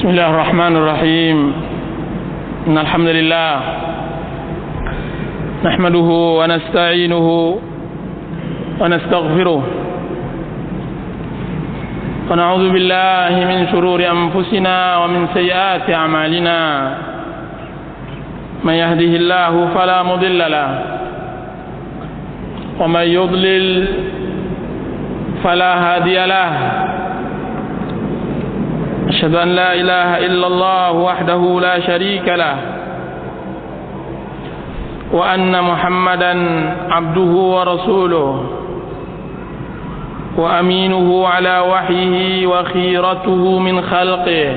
بسم الله الرحمن الرحيم إن الحمد لله نحمده ونستعينه ونستغفره ونعوذ بالله من شرور أنفسنا ومن سيئات أعمالنا من يهده الله فلا مضل له ومن يضلل فلا هادي له أشهد أن لا إله إلا الله وحده لا شريك له وأن محمدا عبده ورسوله وأمينه على وحيه وخيرته من خلقه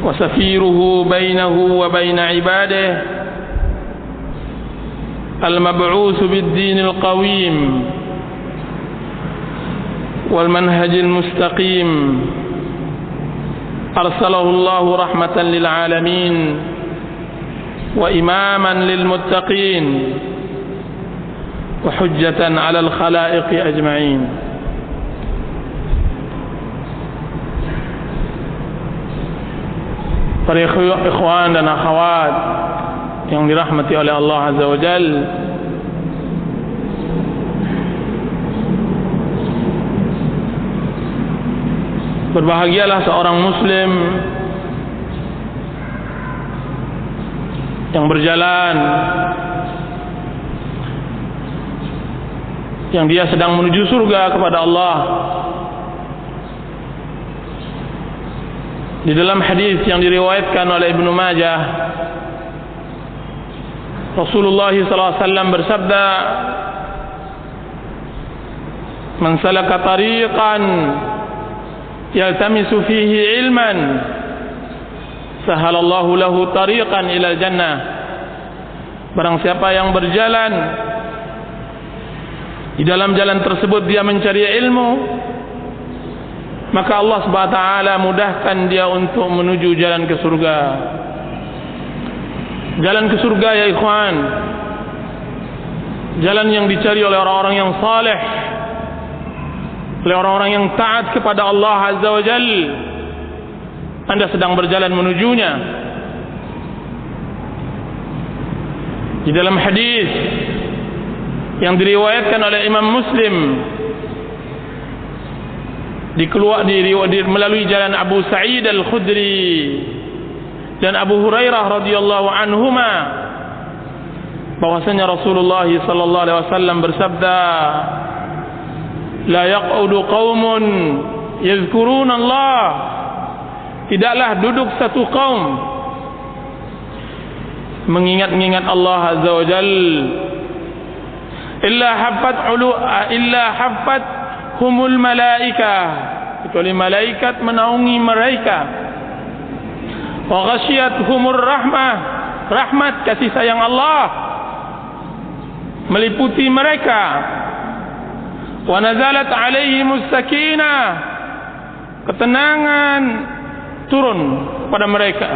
وسفيره بينه وبين عباده المبعوث بالدين القويم والمنهج المستقيم أرسله الله رحمة للعالمين وإماما للمتقين وحجة على الخلائق أجمعين. Para ikhwan dan akhwat yang dirahmati oleh Allah Azza wa Jalla, berbahagialah seorang muslim yang berjalan, yang dia sedang menuju surga kepada Allah. Di dalam hadis yang diriwayatkan oleh Ibnu Majah, Rasulullah SAW bersabda, "Man salaka tariqan yaltamisu fihi ilman sahalallahu lahu tariqan ilal jannah." Barang siapa yang berjalan, di dalam jalan tersebut dia mencari ilmu, maka Allah Subhanahu wa taala mudahkan dia untuk menuju jalan ke surga. Jalan ke surga ya ikhwan, jalan yang dicari oleh orang-orang yang saleh, oleh orang-orang yang taat kepada Allah Azza wa Jalla. Anda sedang berjalan menujunya. Di dalam hadis yang diriwayatkan oleh Imam Muslim melalui jalan Abu Sa'id Al-Khudri dan Abu Hurairah radhiyallahu anhuma, bahwasanya Rasulullah sallallahu alaihi wasallam bersabda, "La yaq'udu qaumun yadhkuruna Allah." Tidaklah duduk satu kaum mengingat-ingat Allah Azza wa Jalla, illa haffat humul malaikah, kecuali malaikat menaungi mereka, wa ghasyiyat humur rahmat, kasih sayang Allah meliputi mereka, wa nazalat alaihimus sakinah, ketenangan turun pada mereka,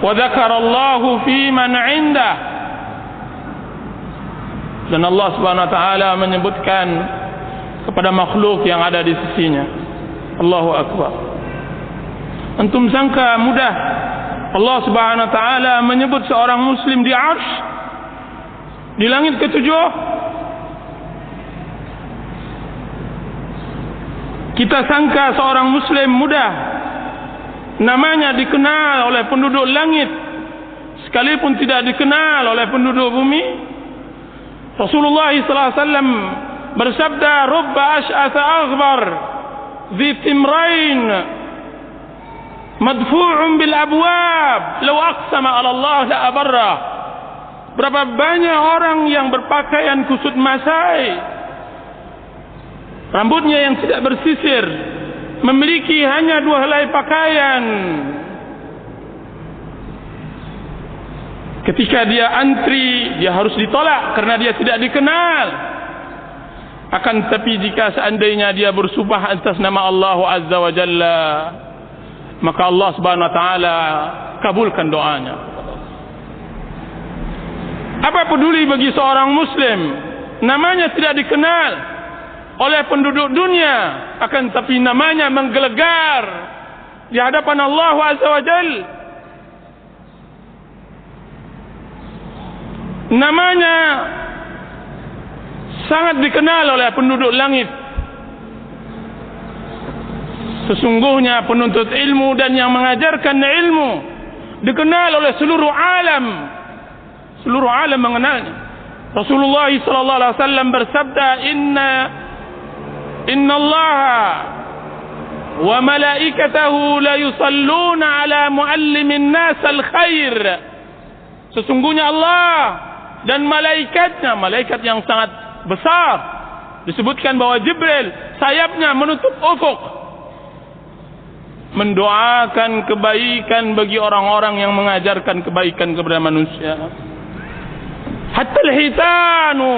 wa dzakarallahu fi man 'indah, dan Allah Subhanahu wa taala menyebutkan kepada makhluk yang ada di sisinya. Allahu akbar. Antum sangka mudah Allah Subhanahu wa taala menyebut seorang muslim di arsy, di langit ketujuh? Kita sangka seorang muslim mudah namanya dikenal oleh penduduk langit, sekalipun tidak dikenal oleh penduduk bumi. Rasulullah sallallahu alaihi wasallam bersabda, "Rubba ash'atha aghbar dhi timrain madfu'un bil abwab law aqsama 'ala Allah la abarra." Berapa banyak orang yang berpakaian kusut masai, rambutnya yang tidak bersisir, memiliki hanya 2 helai pakaian, ketika dia antri dia harus ditolak karena dia tidak dikenal. Akan tetapi jika seandainya dia bersumpah atas nama Allah Azza wa Jalla, maka Allah Subhanahu wa taala kabulkan doanya. Apa peduli bagi seorang muslim namanya tidak dikenal oleh penduduk dunia, akan tetapi namanya menggelegar di hadapan Allah Azza wa Jal. Namanya sangat dikenal oleh penduduk langit. Sesungguhnya penuntut ilmu dan yang mengajarkan ilmu dikenal oleh seluruh alam. Seluruh alam mengenalnya. Rasulullah sallallahu alaihi wasallam bersabda, Inna Allah wa malaikatahu la yusalluna ala muallimin nas al-khair. Sesungguhnya Allah dan malaikatnya, malaikat yang sangat besar, disebutkan bahwa Jibril sayapnya menutup ufuk, mendoakan kebaikan bagi orang-orang yang mengajarkan kebaikan kepada manusia. Hatta al-hitanu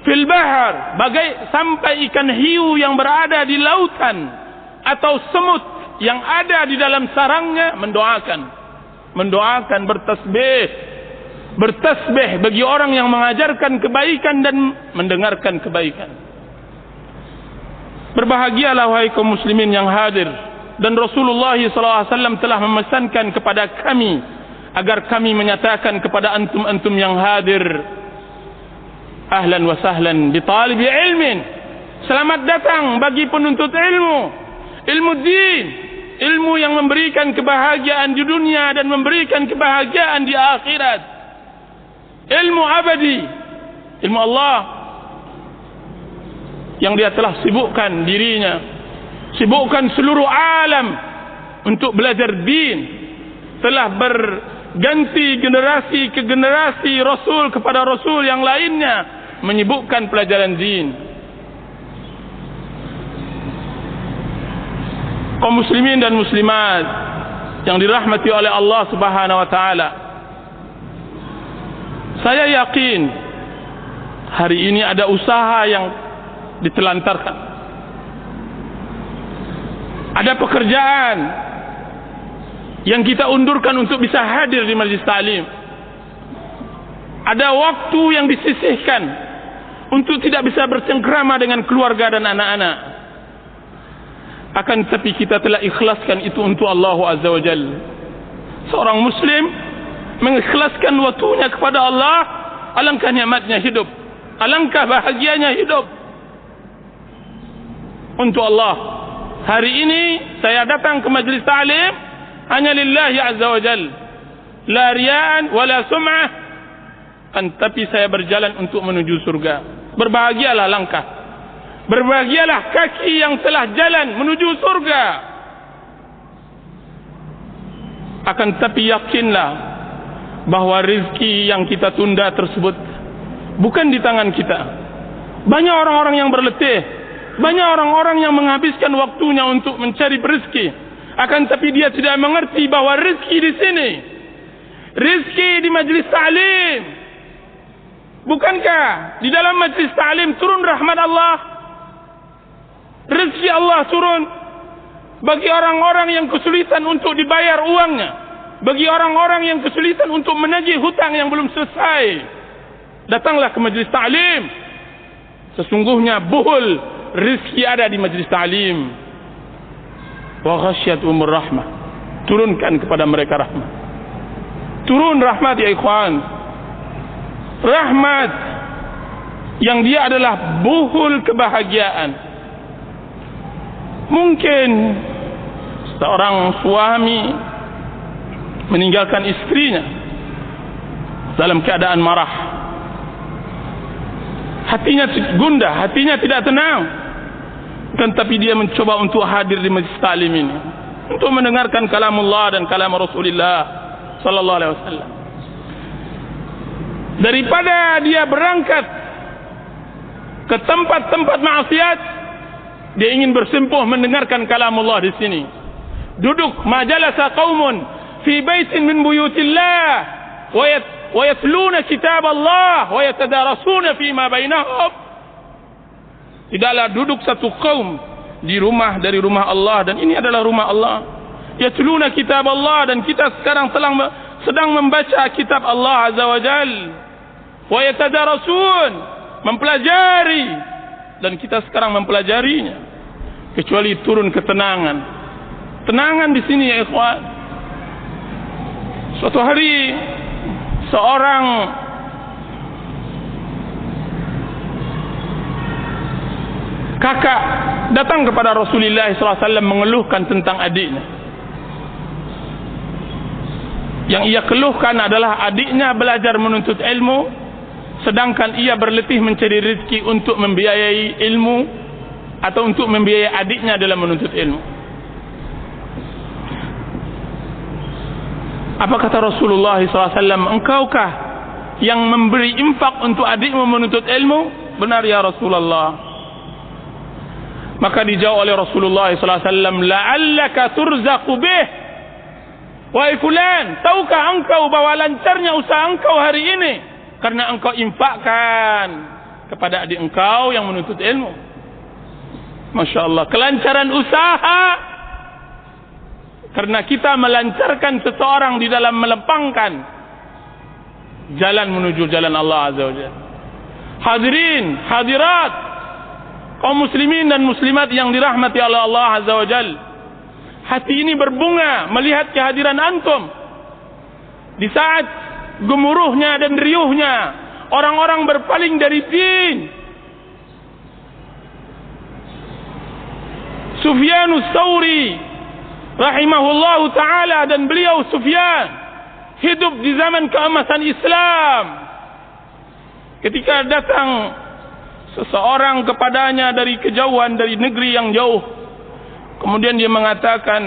fil bahr, bagai sampai ikan hiu yang berada di lautan atau semut yang ada di dalam sarangnya mendoakan bertasbih bagi orang yang mengajarkan kebaikan dan mendengarkan kebaikan. Berbahagialah wahai kaum muslimin yang hadir, dan Rasulullah SAW telah memesankan kepada kami agar kami menyatakan kepada antum-antum yang hadir, ahlan wa sahlan bi talibi ilmin, selamat datang bagi penuntut ilmu din, ilmu yang memberikan kebahagiaan di dunia dan memberikan kebahagiaan di akhirat, ilmu abadi, ilmu Allah yang dia telah sibukkan dirinya, sibukkan seluruh alam untuk belajar din, telah berganti generasi ke generasi, rasul kepada rasul yang lainnya menyibukkan pelajaran din. Kaum muslimin dan muslimat yang dirahmati oleh Allah Subhanahu wa taala, saya yakin hari ini ada usaha yang ditelantarkan, ada pekerjaan yang kita undurkan untuk bisa hadir di majlis ta'lim, ada waktu yang disisihkan untuk tidak bisa bercengkrama dengan keluarga dan anak-anak. Akan tetapi kita telah ikhlaskan itu untuk Allah Azza wa Jalla. Seorang muslim mengikhlaskan waktunya kepada Allah, alangkah nikmatnya hidup, alangkah bahagianya hidup untuk Allah. Hari ini saya datang ke majlis ta'lim hanya lillahi azza wa jalla, la riya'an wala sum'ah, tapi saya berjalan untuk menuju surga. Berbahagialah langkah, berbahagialah kaki yang telah jalan menuju surga. Akan tapi yakinlah bahwa rezeki yang kita tunda tersebut bukan di tangan kita. Banyak orang-orang yang berletih, banyak orang-orang yang menghabiskan waktunya untuk mencari rezeki. Akan tapi dia tidak mengerti bahwa rezeki di sini, rezeki di majlis ta'lim. Bukankah di dalam majlis ta'lim turun rahmat Allah? Rezeki Allah turun bagi orang-orang yang kesulitan untuk dibayar uangnya, bagi orang-orang yang kesulitan untuk menagih hutang yang belum selesai. Datanglah ke majlis ta'lim. Sesungguhnya buhul rezeki ada di majlis ta'lim. Wa ghasyiyatuhumur rahmah, turunkan kepada mereka rahmat. Turun rahmat ya ikhwan, rahmat yang dia adalah buhul kebahagiaan. Mungkin seorang suami meninggalkan istrinya dalam keadaan marah, hatinya gundah, hatinya tidak tenang. Tetapi dia mencoba untuk hadir di majlis ta'lim ini untuk mendengarkan kalamullah dan kalam Rasulullah sallallahu alaihi wasallam. Daripada dia berangkat ke tempat-tempat maksiat, dia ingin bersimpuh mendengarkan kalamullah di sini. Duduk majalasa qaumun fi baitin min buyutillah wa yatluna kitab Allah wa yatadarasuna fi ma bainahum. Tidaklah duduk satu kaum di rumah dari rumah Allah, dan ini adalah rumah Allah. Yatluna kitab Allah, dan kita sekarang sedang membaca kitab Allah Azza wa Jal. Wa yatadarasun, mempelajari, dan kita sekarang mempelajarinya. Kecuali turun ketenangan, ketenangan di sini ya ikhwan. Suatu hari seorang kakak datang kepada Rasulullah SAW mengeluhkan tentang adiknya. Yang ia keluhkan adalah adiknya belajar menuntut ilmu, sedangkan ia berletih mencari rezeki untuk membiayai ilmu atau untuk membiayai adiknya dalam menuntut ilmu. Apa kata Rasulullah SAW? Engkaukah yang memberi infak untuk adikmu menuntut ilmu? Benar ya Rasulullah. Maka dijawab oleh Rasulullah SAW, la'allaka turzaqu bih. Wahai fulan, tahukah engkau bahwa lancarnya usaha engkau hari ini karena engkau infakkan kepada adik engkau yang menuntut ilmu. Masya Allah, kelancaran usaha karena kita melancarkan seseorang di dalam melempangkan jalan menuju jalan Allah Azza wa Jalla. Hadirin, hadirat, kaum muslimin dan muslimat yang dirahmati oleh Allah Azza wa Jalla. Hati ini berbunga melihat kehadiran antum di saat gemuruhnya dan riuhnya orang-orang berpaling dari din. Sufyanus Tsauri rahimahullahu taala, dan beliau Sufyan hidup di zaman keemasan Islam. Ketika datang seseorang kepadanya dari kejauhan, dari negeri yang jauh, kemudian dia mengatakan,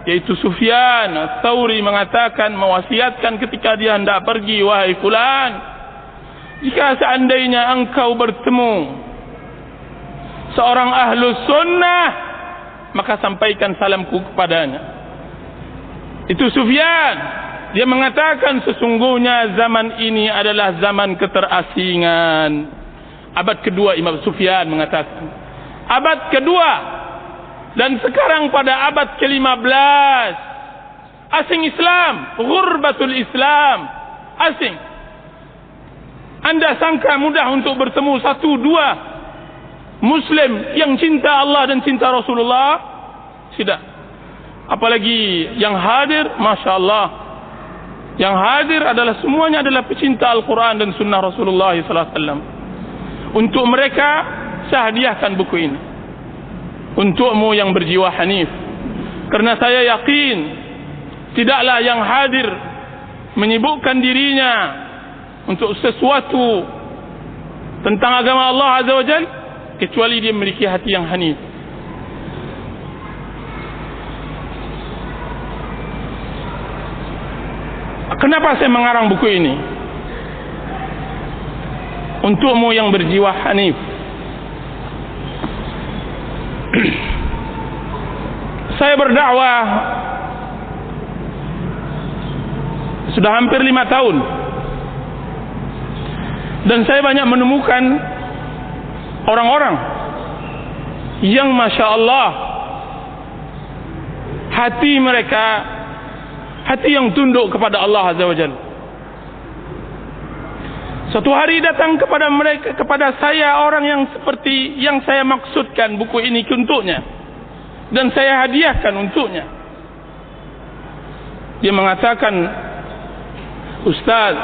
yaitu Sufyan Ats-Tsauri mengatakan, mewasiatkan ketika dia hendak pergi, wahai fulan, jika seandainya engkau bertemu seorang ahlus sunnah, maka sampaikan salamku kepadanya. Itu Sufyan. Dia mengatakan, sesungguhnya zaman ini adalah zaman keterasingan. Abad kedua, Imam Sufyan mengatakan, abad kedua. Dan sekarang pada abad ke-15, asing Islam, ghurbatul Islam, asing. Anda sangka mudah untuk bertemu satu dua Muslim yang cinta Allah dan cinta Rasulullah? Tidak. Apalagi yang hadir, Masya Allah, yang hadir adalah semuanya adalah pecinta Al-Quran dan Sunnah Rasulullah SAW. Untuk mereka saya hadiahkan buku ini. Untukmu yang berjiwa hanif, karena saya yakin tidaklah yang hadir menyibukkan dirinya untuk sesuatu tentang agama Allah Azza wa Jalla kecuali dia memiliki hati yang hanif. Kenapa saya mengarang buku ini? Untukmu yang berjiwa hanif. Saya berdakwah sudah hampir 5 tahun, dan saya banyak menemukan orang-orang yang Masya Allah hati mereka hati yang tunduk kepada Allah Azza wa Jalla. Suatu hari datang kepada mereka, kepada saya, orang yang seperti yang saya maksudkan buku ini untuknya, dan saya hadiahkan untuknya. Dia mengatakan, Ustaz,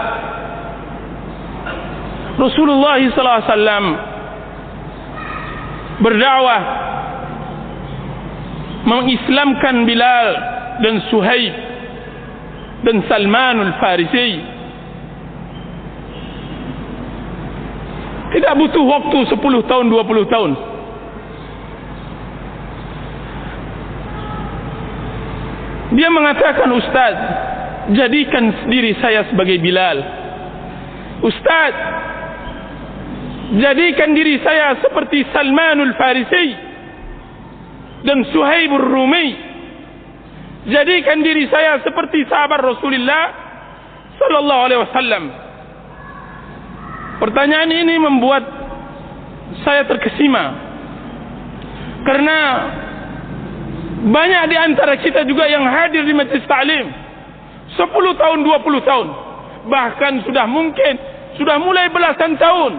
Rasulullah SAW berdakwah mengislamkan Bilal dan Suhaib dan Salmanul Farisi. Tidak butuh waktu 10 tahun, 20 tahun. Dia mengatakan, Ustaz, jadikan diri saya sebagai Bilal. Ustaz, jadikan diri saya seperti Salmanul Farisi dan Suhaibur Rumi. Jadikan diri saya seperti sahabat Rasulullah sallallahu alaihi wasallam. Pertanyaan ini membuat saya terkesima, karena banyak di antara kita juga yang hadir di majlis ta'lim 10 tahun, 20 tahun, bahkan sudah mulai belasan tahun,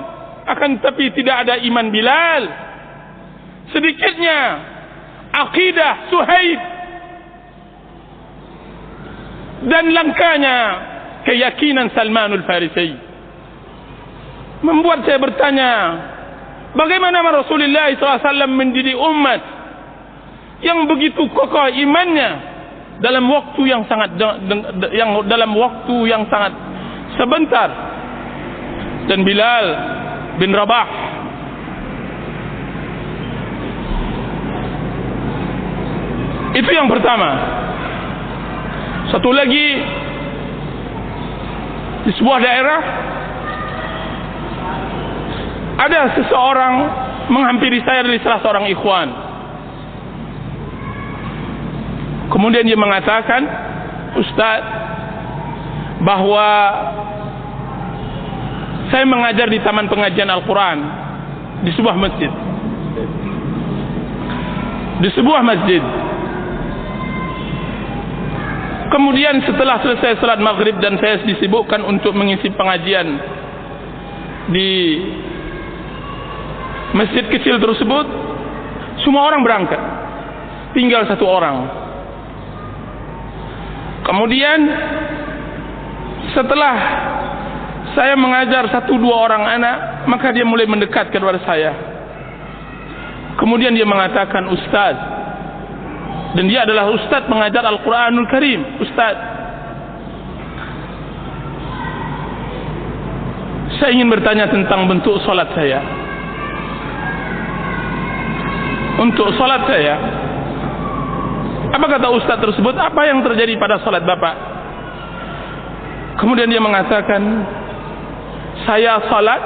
akan tapi tidak ada iman Bilal, sedikitnya akidah Suhaib dan langkanya keyakinan Salmanul Farisi membuat saya bertanya, bagaimana Rasulullah SAW mendidik umat yang begitu kokoh imannya dalam waktu yang sangat sebentar. Dan Bilal bin Rabah itu yang pertama. Satu lagi, di sebuah daerah ada seseorang menghampiri saya dari salah seorang ikhwan. Kemudian dia mengatakan, Ustaz, bahwa saya mengajar di taman pengajian Al-Quran di sebuah masjid. Kemudian setelah selesai salat maghrib dan saya disibukkan untuk mengisi pengajian di masjid kecil tersebut, semua orang berangkat, tinggal satu orang. Kemudian setelah saya mengajar 1-2 orang anak, maka dia mulai mendekat kepada saya. Kemudian dia mengatakan, Ustaz, dan dia adalah ustaz mengajar Al-Quranul Karim. Ustaz, saya ingin bertanya tentang bentuk solat saya. Untuk solat saya, apa kata ustaz tersebut? Apa yang terjadi pada solat Bapak? Kemudian dia mengatakan, saya solat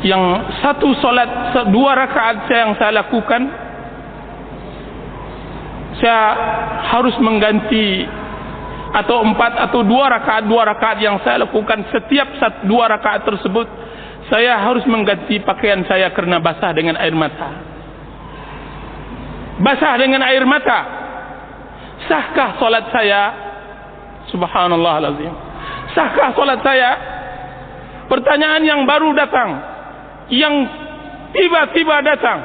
yang satu solat 2 rakaat yang saya lakukan, saya harus mengganti, atau 4 atau 2 rakaat yang saya lakukan, setiap 2 rakaat tersebut saya harus mengganti pakaian saya karena basah dengan air mata. Basah dengan air mata. Sahkah solat saya? Subhanallahal-azim. Sahkah solat saya? Pertanyaan yang baru datang, yang tiba-tiba datang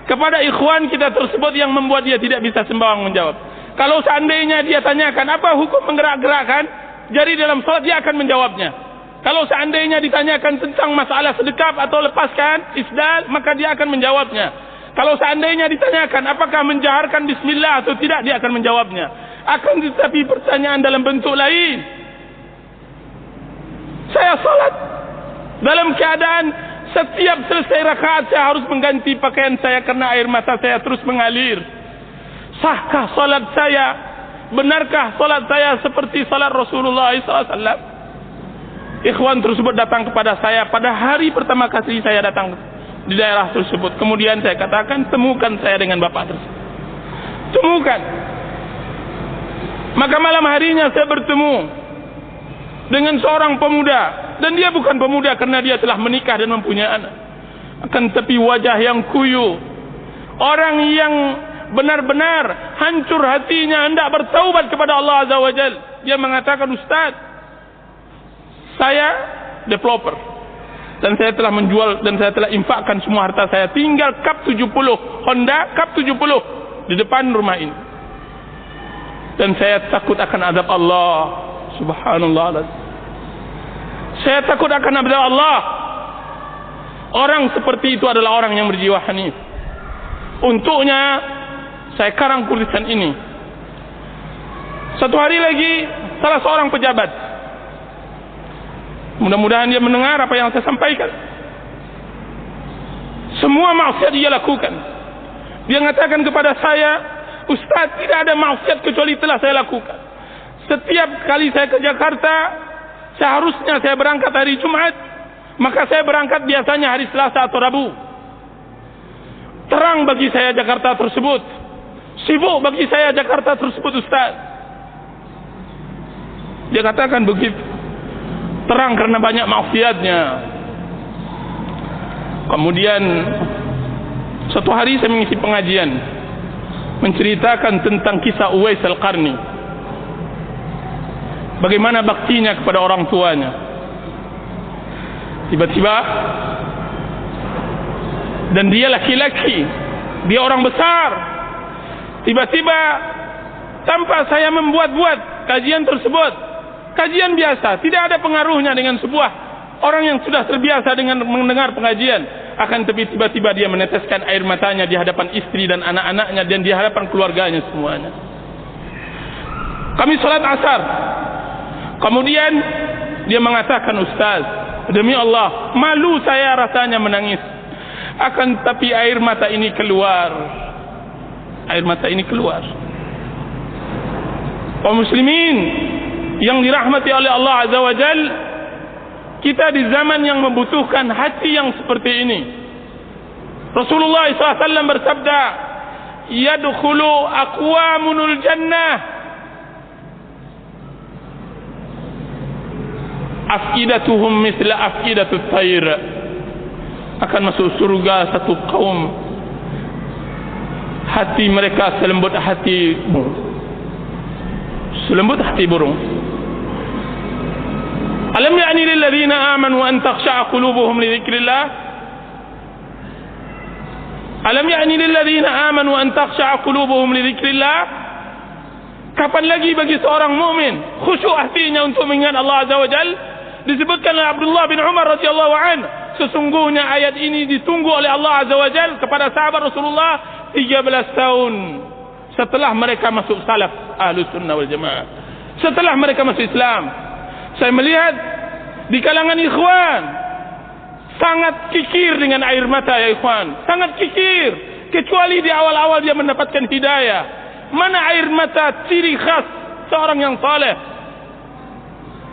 kepada ikhwan kita tersebut, yang membuat dia tidak bisa sembarang menjawab. Kalau seandainya dia tanyakan apa hukum menggerak-gerakkan jari dalam salat, dia akan menjawabnya. Kalau seandainya ditanyakan tentang masalah sedekap atau lepaskan isdal, maka dia akan menjawabnya. Kalau seandainya ditanyakan apakah menjaharkan bismillah atau tidak, dia akan menjawabnya. Akan tetapi pertanyaan dalam bentuk lain. Saya salat dalam keadaan setiap selesai rakaat saya harus mengganti pakaian saya karena air mata saya terus mengalir. Sahkah salat saya? Benarkah salat saya seperti salat Rasulullah SAW? Ikhwan tersebut datang kepada saya pada hari pertama kali saya datang di daerah tersebut. Kemudian saya katakan, temukan saya dengan bapak tersebut. Temukan. Maka malam harinya saya bertemu dengan seorang pemuda, dan dia bukan pemuda karena dia telah menikah dan mempunyai anak, akan tetapi wajah yang kuyu, orang yang benar-benar hancur hatinya hendak bertaubat kepada Allah Azza wa Jal. Dia mengatakan, Ustaz, saya developer dan saya telah menjual dan saya telah infakkan semua harta saya, tinggal Cup 70 Honda Cup 70 di depan rumah ini, dan saya takut akan azab Allah. Subhanallah, saya takut akan azab Allah. Orang seperti itu adalah orang yang berjiwa hanif. Untuknya saya karang tulisan ini. Satu hari lagi salah seorang pejabat, mudah-mudahan dia mendengar apa yang saya sampaikan, semua maksiat dia lakukan. Dia mengatakan kepada saya, Ustaz, tidak ada maksiat kecuali telah saya lakukan. Setiap kali saya ke Jakarta, seharusnya saya berangkat hari Jumat, maka saya berangkat biasanya hari Selasa atau Rabu. Terang bagi saya Jakarta tersebut, sibuk bagi saya Jakarta tersebut, Ustaz. Dia katakan begitu. Terang karena banyak maksiatnya. Kemudian suatu hari saya mengisi pengajian, menceritakan tentang kisah Uwais Al-Qarni, bagaimana baktinya kepada orang tuanya. Tiba-tiba, dan dia laki-laki, dia orang besar, tiba-tiba tanpa saya membuat-buat kajian tersebut. Kajian biasa, tidak ada pengaruhnya dengan sebuah orang yang sudah terbiasa dengan mendengar pengajian. Akan tapi tiba-tiba dia meneteskan air matanya di hadapan istri dan anak-anaknya dan di hadapan keluarganya semuanya. Kami salat asar. Kemudian dia mengatakan, Ustaz, demi Allah, malu saya rasanya menangis. Akan tapi air mata ini keluar. Air mata ini keluar. Kaum muslimin yang dirahmati oleh Allah Azza wa Jal, kita di zaman yang membutuhkan hati yang seperti ini. Rasulullah SAW bersabda, yadkhulu aqwamunul jannah afidatuhum misla afidatut tayr. Akan masuk surga satu kaum, hati mereka selembut hati burung. Selembut hati burung. Alam ya'ni lil ladzina amanu an takhsha'a qulubuhum li dzikrillah? Alam ya'ni lil ladzina amanu an takhsha'a qulubuhum li dzikrillah? Kapan lagi bagi seorang mukmin khusyuk hatinya untuk mengingat Allah Azza wa Jalla? Disebutkan oleh Abdullah bin Umar radhiyallahu anhu, sesungguhnya ayat ini ditunggu oleh Allah Azza wa Jalla kepada sahabat Rasulullah 13 tahun setelah mereka masuk salaf Ahlus Sunnah wal Jamaah, setelah mereka masuk Islam. Saya melihat di kalangan ikhwan sangat kikir dengan air mata, ya ikhwan, sangat kikir, kecuali di awal-awal dia mendapatkan hidayah. Mana air mata ciri khas seorang yang saleh,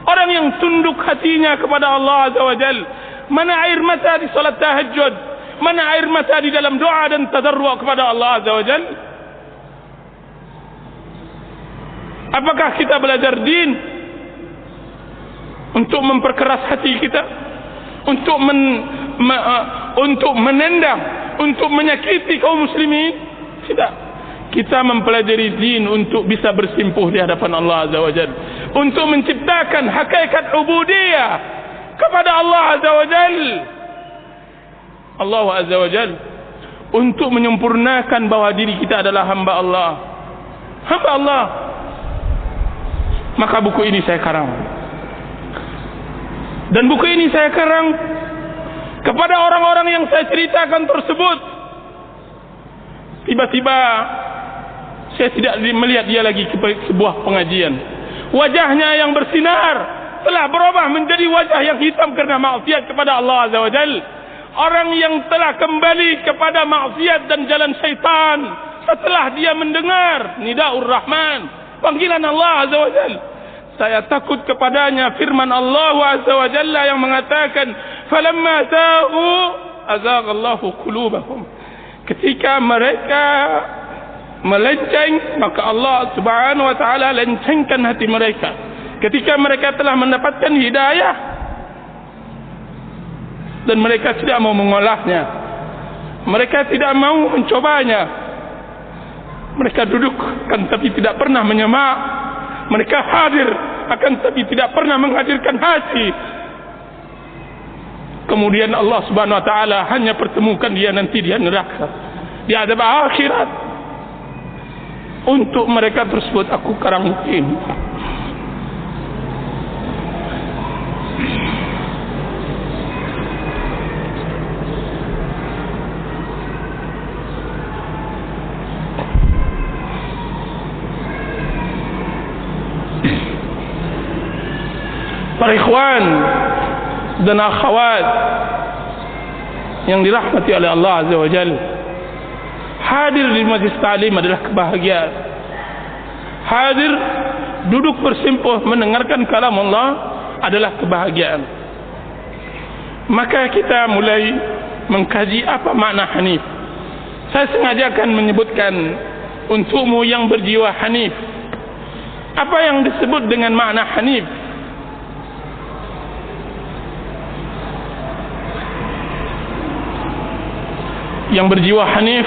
orang yang tunduk hatinya kepada Allah Azza wa Jalla. Mana air mata di salat tahajud, mana air mata di dalam doa dan tadarru' kepada Allah Azza wa Jalla. Apakah kita belajar din untuk memperkeras hati kita, untuk menendang, untuk menyakiti kaum muslimin? Tidak. Kita mempelajari din untuk bisa bersimpuh di hadapan Allah Azza wa Jalla, untuk menciptakan hakikat ubudiyah kepada Allah Azza wa Jalla. Allah Azza wa Jalla, untuk menyempurnakan bahwa diri kita adalah hamba Allah. Hamba Allah. Maka buku ini saya karang. Dan buku ini saya karang kepada orang-orang yang saya ceritakan tersebut. Tiba-tiba saya tidak melihat dia lagi ke sebuah pengajian. Wajahnya yang bersinar telah berubah menjadi wajah yang hitam karena maksiat kepada Allah Azza wa Jalla. Orang yang telah kembali kepada maksiat dan jalan syaitan setelah dia mendengar Nidaur Rahman, panggilan Allah Azza wa Jalla. Saya takut kepadanya firman Allah Azza wa Jalla yang mengatakan, falamma zaghu azaghallahu qulubahum. Ketika mereka melenceng, maka Allah Subhanahu wa taala lencengkan hati mereka. Ketika mereka telah mendapatkan hidayah dan mereka tidak mau mengolahnya, mereka tidak mau mencobanya, mereka duduk kan tapi tidak pernah menyemak, mereka hadir akan tapi tidak pernah menghadirkan hati. Kemudian Allah Subhanahu wa taala hanya pertemukan dia nanti di neraka, di azab akhirat. Untuk mereka tersebut aku karang ini. Para ikhwan dan akhwat yang dirahmati oleh Allah Azza wa Jalla, hadir di majlis ta'lim adalah kebahagiaan. Hadir duduk bersimpuh mendengarkan kalam Allah adalah kebahagiaan. Maka kita mulai mengkaji apa makna hanif. Saya sengaja akan menyebutkan untukmu yang berjiwa hanif, apa yang disebut dengan makna hanif. Yang berjiwa hanif,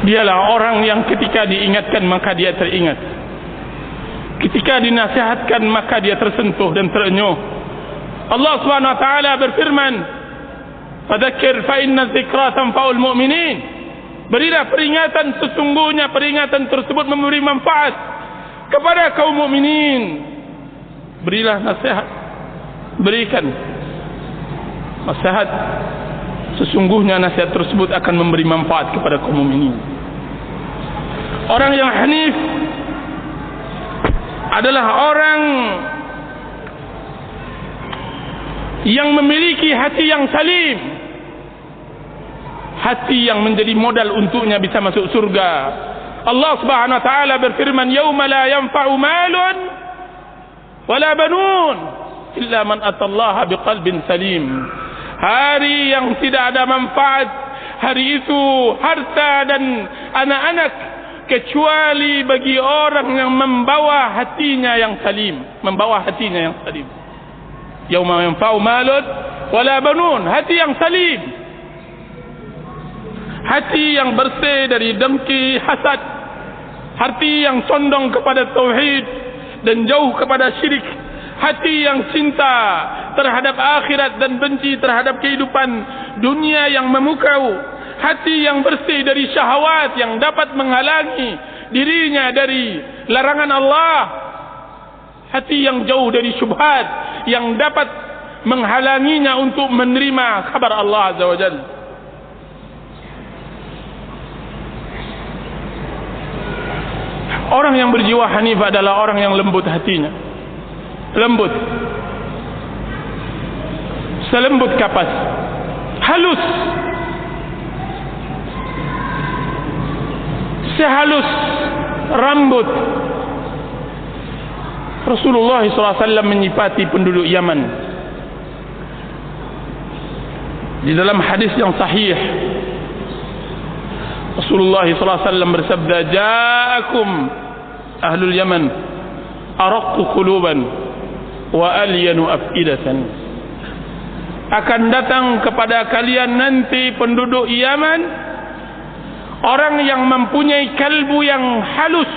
dialah orang yang ketika diingatkan maka dia teringat, ketika dinasihatkan maka dia tersentuh dan terenyuh. Allah Subhanahu wa taala berfirman, fadzakir fa inna dzikra tanfa'ul mu'minin. Berilah peringatan, sesungguhnya peringatan tersebut memberi manfaat kepada kaum mukminin. Berilah nasihat, berikan nasihat, sesungguhnya nasihat tersebut akan memberi manfaat kepada kaum mukminin. Orang yang hanif adalah orang yang memiliki hati yang salim, hati yang menjadi modal untuknya bisa masuk surga. Allah Subhanahu wa taala berfirman, "Yauma la yanfa'u malun wala banun illa man atallaha biqalbin salim." Hari yang tidak ada manfaat, hari itu harta dan anak-anak, kecuali bagi orang yang membawa hatinya yang salim, membawa hatinya yang salim. Yauma yanfa'u malun wala banun, hati yang salim, hati yang bersih dari dengki, hasad, hati yang condong kepada tauhid dan jauh kepada syirik, hati yang cinta terhadap akhirat dan benci terhadap kehidupan dunia yang memukau, hati yang bersih dari syahwat yang dapat menghalangi dirinya dari larangan Allah, hati yang jauh dari syubhat yang dapat menghalanginya untuk menerima kabar Allah Azza wa Jalla. Orang yang berjiwa hanif adalah orang yang lembut hatinya, lembut, selembut kapas, halus, sehalus rambut. Rasulullah SAW menyifati penduduk Yaman di dalam hadis yang sahih. Rasulullah SAW bersabda, "Ja'akum ahlul Yaman araqqu quluban wa alyanu afidatan." Akan datang kepada kalian nanti penduduk Yaman orang yang mempunyai kalbu yang halus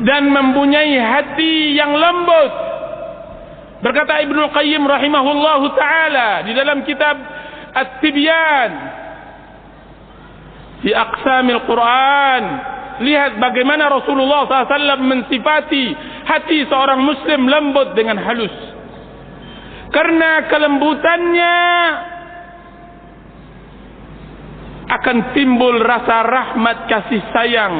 dan mempunyai hati yang lembut. Berkata Ibnu Qayyim rahimahullahu ta'ala di dalam kitab At-Tibyan di Aqsamil Quran, lihat bagaimana Rasulullah SAW mensifati hati seorang muslim lembut dengan halus. Karena kelembutannya akan timbul rasa rahmat kasih sayang,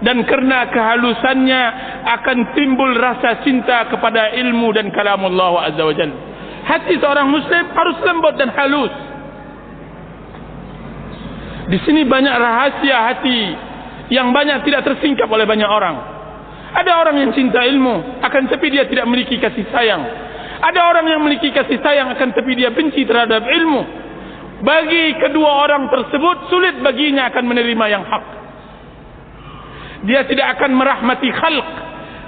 dan karena kehalusannya akan timbul rasa cinta kepada ilmu dan kalamullah Azza wa Jalla. Hati seorang muslim harus lembut dan halus. Di sini banyak rahasia hati yang banyak tidak tersingkap oleh banyak orang. Ada orang yang cinta ilmu, akan tapi dia tidak memiliki kasih sayang. Ada orang yang memiliki kasih sayang, akan tapi dia benci terhadap ilmu. Bagi kedua orang tersebut sulit baginya akan menerima yang hak. Dia tidak akan merahmati khalq,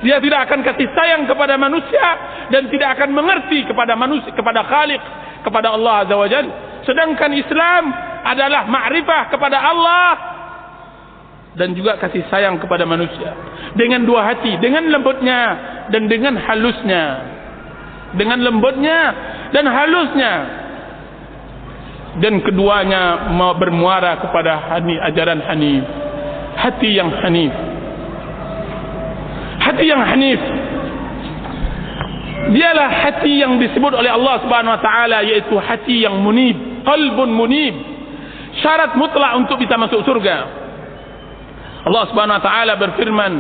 dia tidak akan kasih sayang kepada manusia, dan tidak akan mengerti kepada manusia, kepada Khaliq, kepada Allah Azza wa Jalla. Sedangkan Islam adalah ma'rifah kepada Allah dan juga kasih sayang kepada manusia. Dengan dua hati, dengan lembutnya dan dengan halusnya. Dengan lembutnya dan halusnya. Dan keduanya bermuara kepada ajaran hanif. Hati yang hanif. Hati yang hanif dialah hati yang disebut oleh Allah Subhanahu wa taala, yaitu hati yang munib, qalbun munib. Syarat mutlak untuk bisa masuk surga. Allah Subhanahu wa taala berfirman,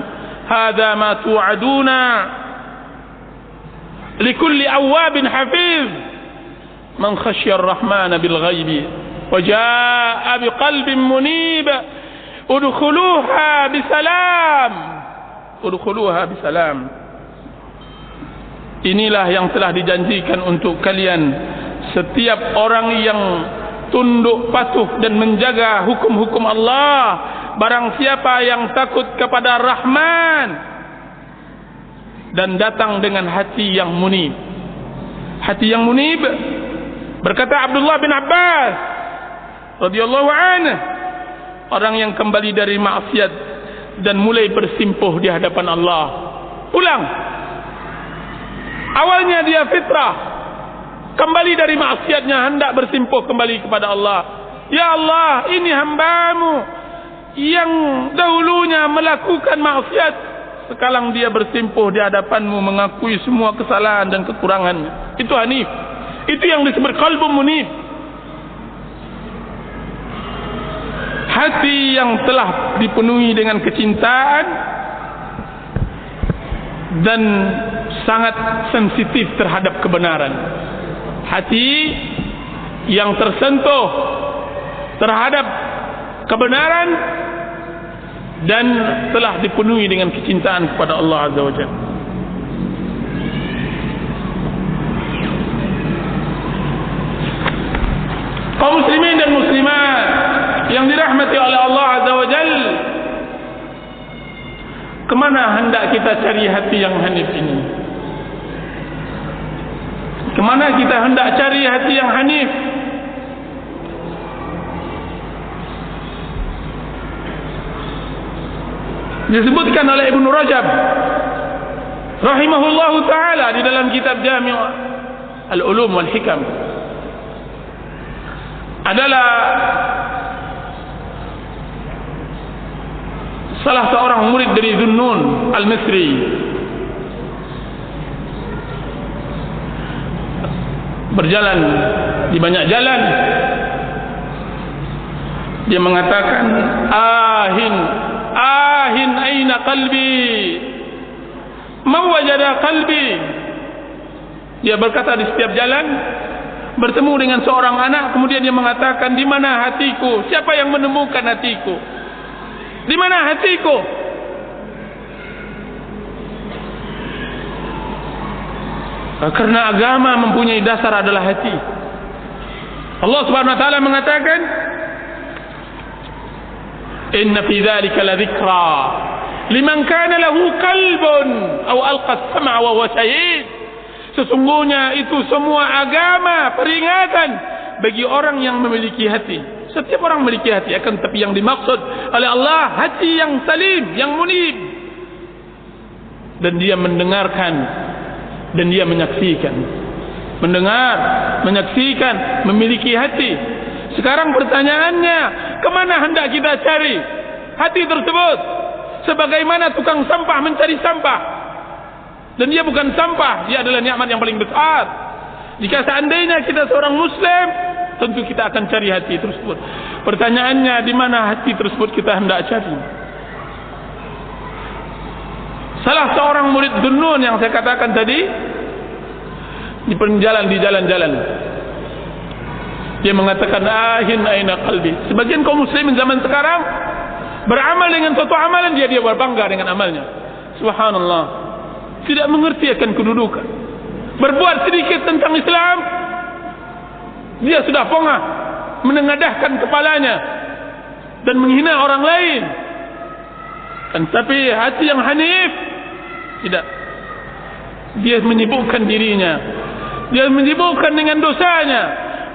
"Hadza ma tu'aduna likulli awwabin hafiz man khasyar rahmana bil ghaibi wa jaa'a biqalbin munib udkhuluha bisalam." Udkhuluha bisalam. Inilah yang telah dijanjikan untuk kalian, setiap orang yang tunduk patuh dan menjaga hukum-hukum Allah. Barang siapa yang takut kepada Rahman dan datang dengan hati yang munib. Hati yang munib, berkata Abdullah bin Abbas radhiyallahu anhu, orang yang kembali dari maksiat dan mulai bersimpuh di hadapan Allah. Pulang. Awalnya dia fitrah, kembali dari maksiatnya hendak bersimpuh kembali kepada Allah. Ya Allah, ini hamba-Mu yang dahulunya melakukan maksiat, sekarang dia bersimpuh di hadapan-Mu, mengakui semua kesalahan dan kekurangannya. Itu hanif. Itu yang disebut qalbun munib. Hati yang telah dipenuhi dengan kecintaan dan sangat sensitif terhadap kebenaran. Hati yang tersentuh terhadap kebenaran dan telah dipenuhi dengan kecintaan kepada Allah Azza wa Jalla. Kaum muslimin dan muslimat yang dirahmati oleh Allah Azza wa Jalla, kemana hendak kita cari hati yang hanif ini? Kemana kita hendak cari hati yang hanif? Disebutkan oleh Ibnu Rajab rahimahullahu ta'ala di dalam kitab Jami' Al-Ulum wal Hikam, adalah salah seorang murid dari Zunnun Al-Misri. Berjalan di banyak jalan, dia mengatakan, ahin aina qalbi, ma wajada qalbi. Dia berkata di setiap jalan, bertemu dengan seorang anak, kemudian dia mengatakan, di mana hatiku? Siapa yang menemukan hatiku? Di mana hatiku? Karena agama mempunyai dasar adalah hati. Allah Subhanahu wa taala mengatakan, inna fi dzalika ladzikra liman kana lahu qalbun aw alqa as-sam'a wa huwa shahid. Sesungguhnya itu semua agama peringatan bagi orang yang memiliki hati. Setiap orang memiliki hati, akan tapi yang dimaksud oleh Allah hati yang salim, yang munib, dan dia mendengarkan dan dia menyaksikan. Mendengar, menyaksikan, memiliki hati. Sekarang pertanyaannya, kemana hendak kita cari hati tersebut? Sebagaimana tukang sampah mencari sampah, dan dia bukan sampah, dia adalah nikmat yang paling besar. Jika seandainya kita seorang muslim, tentu kita akan cari hati tersebut. Pertanyaannya, di mana hati tersebut kita hendak cari? Salah seorang murid Zunnun yang saya katakan tadi, di jalan-jalan, dia mengatakan, ahin aina qalbi. Sebagian kaum muslimin zaman sekarang beramal dengan suatu amalan, dia berbangga dengan amalnya. Subhanallah, tidak mengerti akan kedudukan. Berbuat sedikit tentang Islam, dia sudah pongah menengadahkan kepalanya dan menghina orang lain. Tapi hati yang hanif tidak. Dia menyibukkan dirinya, dia menyibukkan dengan dosanya.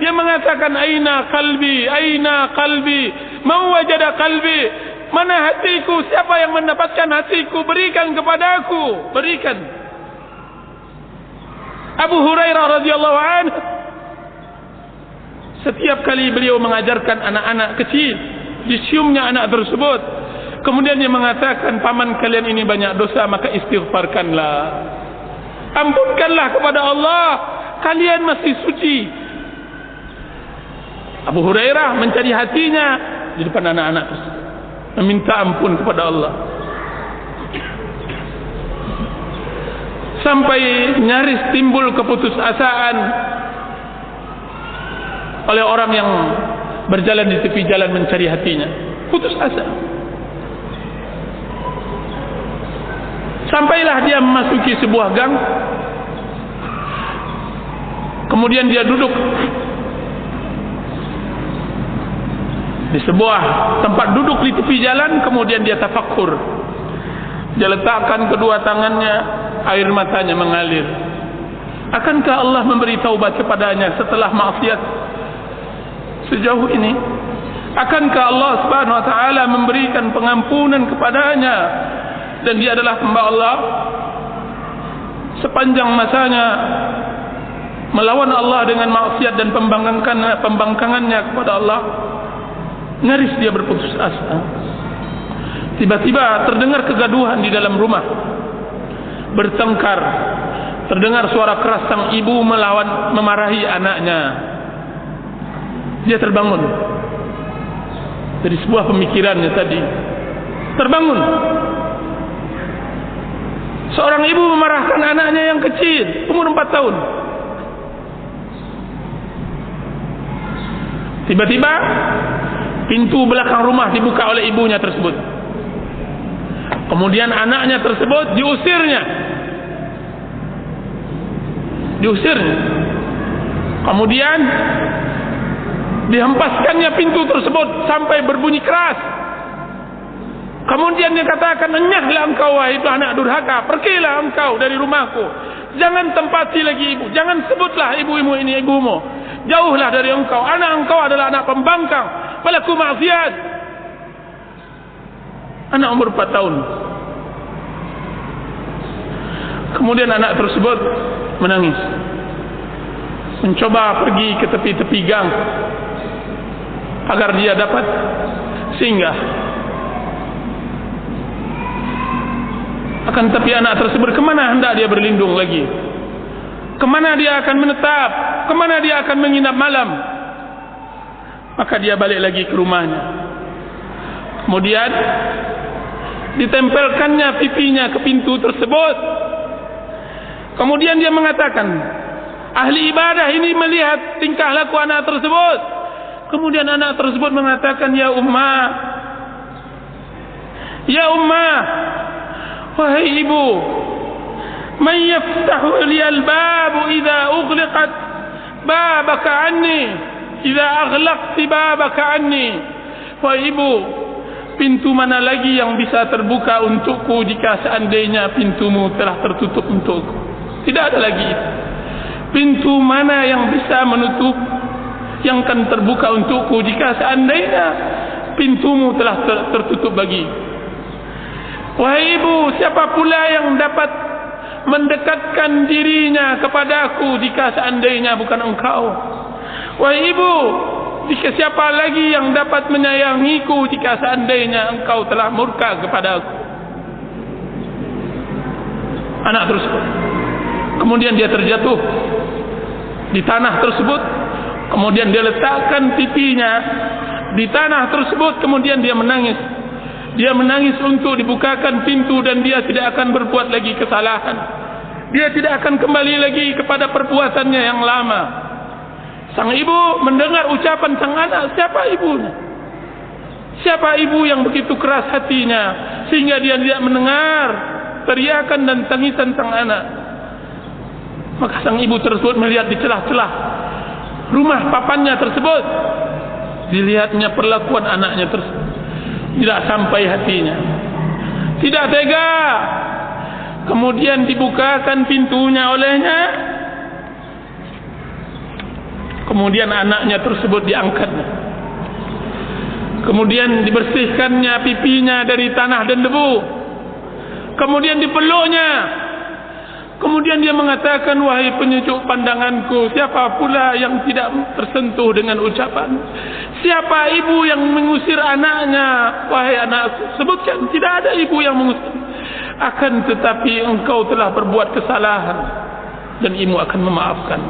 Dia mengatakan, aina qalbi, aina qalbi, ma wajada qalbi. Mana hatiku? Siapa yang mendapatkan hatiku? Berikan kepadaku, berikan. Abu Hurairah radhiyallahu anhu, setiap kali beliau mengajarkan anak-anak kecil, diciumnya anak tersebut, kemudian dia mengatakan, paman kalian ini banyak dosa, maka istighfarkanlah, ampunkanlah kepada Allah, kalian masih suci. Abu Hurairah mencari hatinya di depan anak-anak tersebut, meminta ampun kepada Allah, sampai nyaris timbul keputusasaan oleh orang yang berjalan di tepi jalan mencari hatinya. Putus asa. Sampailah dia memasuki sebuah gang, kemudian dia duduk di sebuah tempat duduk di tepi jalan, kemudian dia tafakkur. Dia letakkan kedua tangannya, air matanya mengalir. Akankah Allah memberi taubat kepadanya setelah maksiat sejauh ini? Akankah Allah Subhanahu wa taala memberikan pengampunan kepadanya, dan dia adalah hamba Allah sepanjang masanya melawan Allah dengan maksiat dan pembangkangannya kepada Allah? Nyaris dia berputus asa. Tiba-tiba terdengar kegaduhan di dalam rumah, bertengkar. Terdengar suara keras sang ibu memarahi anaknya. Dia terbangun dari sebuah pemikirannya tadi. Terbangun. Seorang ibu memarahkan anaknya yang kecil, umur 4 tahun. Tiba-tiba pintu belakang rumah dibuka oleh ibunya tersebut. Kemudian anaknya tersebut diusirnya. Kemudian dihempaskannya pintu tersebut sampai berbunyi keras. Kemudian dia katakan, "Enyahlah engkau wahai anak durhaka, pergilah engkau dari rumahku. Jangan tempati lagi ibu, jangan sebutlah ibu-ibu ini ibumu. Jauhlah dari engkau, anak engkau adalah anak pembangkang, pelaku maksiat." Anak umur 4 tahun. Kemudian anak tersebut menangis, mencoba pergi ke tepi-tepi gang agar dia dapat singgah. Akan tetapi anak tersebut, kemana hendak dia berlindung lagi? Kemana dia akan menetap? Kemana dia akan menginap malam? Maka dia balik lagi ke rumahnya. Kemudian ditempelkannya pipinya ke pintu tersebut. Kemudian dia mengatakan, ahli ibadah ini melihat tingkah laku anak tersebut. Kemudian anak tersebut mengatakan, "Ya ummah, ya ummah, wahai ibu, man yaftahu li al-bab idza ughliqat babaka anni, idza aghlaqti babaka anni." Wahai ibu, pintu mana lagi yang bisa terbuka untukku jika seandainya pintumu telah tertutup untukku? Tidak ada lagi. Pintu mana yang bisa menutup, yang akan terbuka untukku jika seandainya pintumu telah tertutup bagi? Wahai ibu, siapa pula yang dapat mendekatkan dirinya kepadaku jika seandainya bukan engkau? Wahai ibu, jika siapa lagi yang dapat menyayangiku jika seandainya engkau telah murka kepadaku? Anak tersebut, kemudian dia terjatuh di tanah tersebut. Kemudian dia letakkan pipinya di tanah tersebut. Kemudian dia menangis. Dia menangis untuk dibukakan pintu, dan dia tidak akan berbuat lagi kesalahan. Dia tidak akan kembali lagi kepada perbuatannya yang lama. Sang ibu mendengar ucapan sang anak, siapa ibunya? Siapa ibu yang begitu keras hatinya sehingga dia tidak mendengar teriakan dan tangisan sang anak? Maka sang ibu tersebut melihat di celah-celah rumah papannya tersebut. Dilihatnya perlakuan anaknya tersebut, tidak sampai hatinya, tidak tega. Kemudian dibukakan pintunya olehnya. Kemudian anaknya tersebut diangkat. Kemudian dibersihkannya pipinya dari tanah dan debu. Kemudian dipeluknya. Kemudian dia mengatakan, "Wahai penyejuk pandanganku, siapa pula yang tidak tersentuh dengan ucapan? Siapa ibu yang mengusir anaknya? Wahai anakku, sebutkan." Tidak ada ibu yang mengusir. Akan tetapi engkau telah berbuat kesalahan, dan ibu akan memaafkan.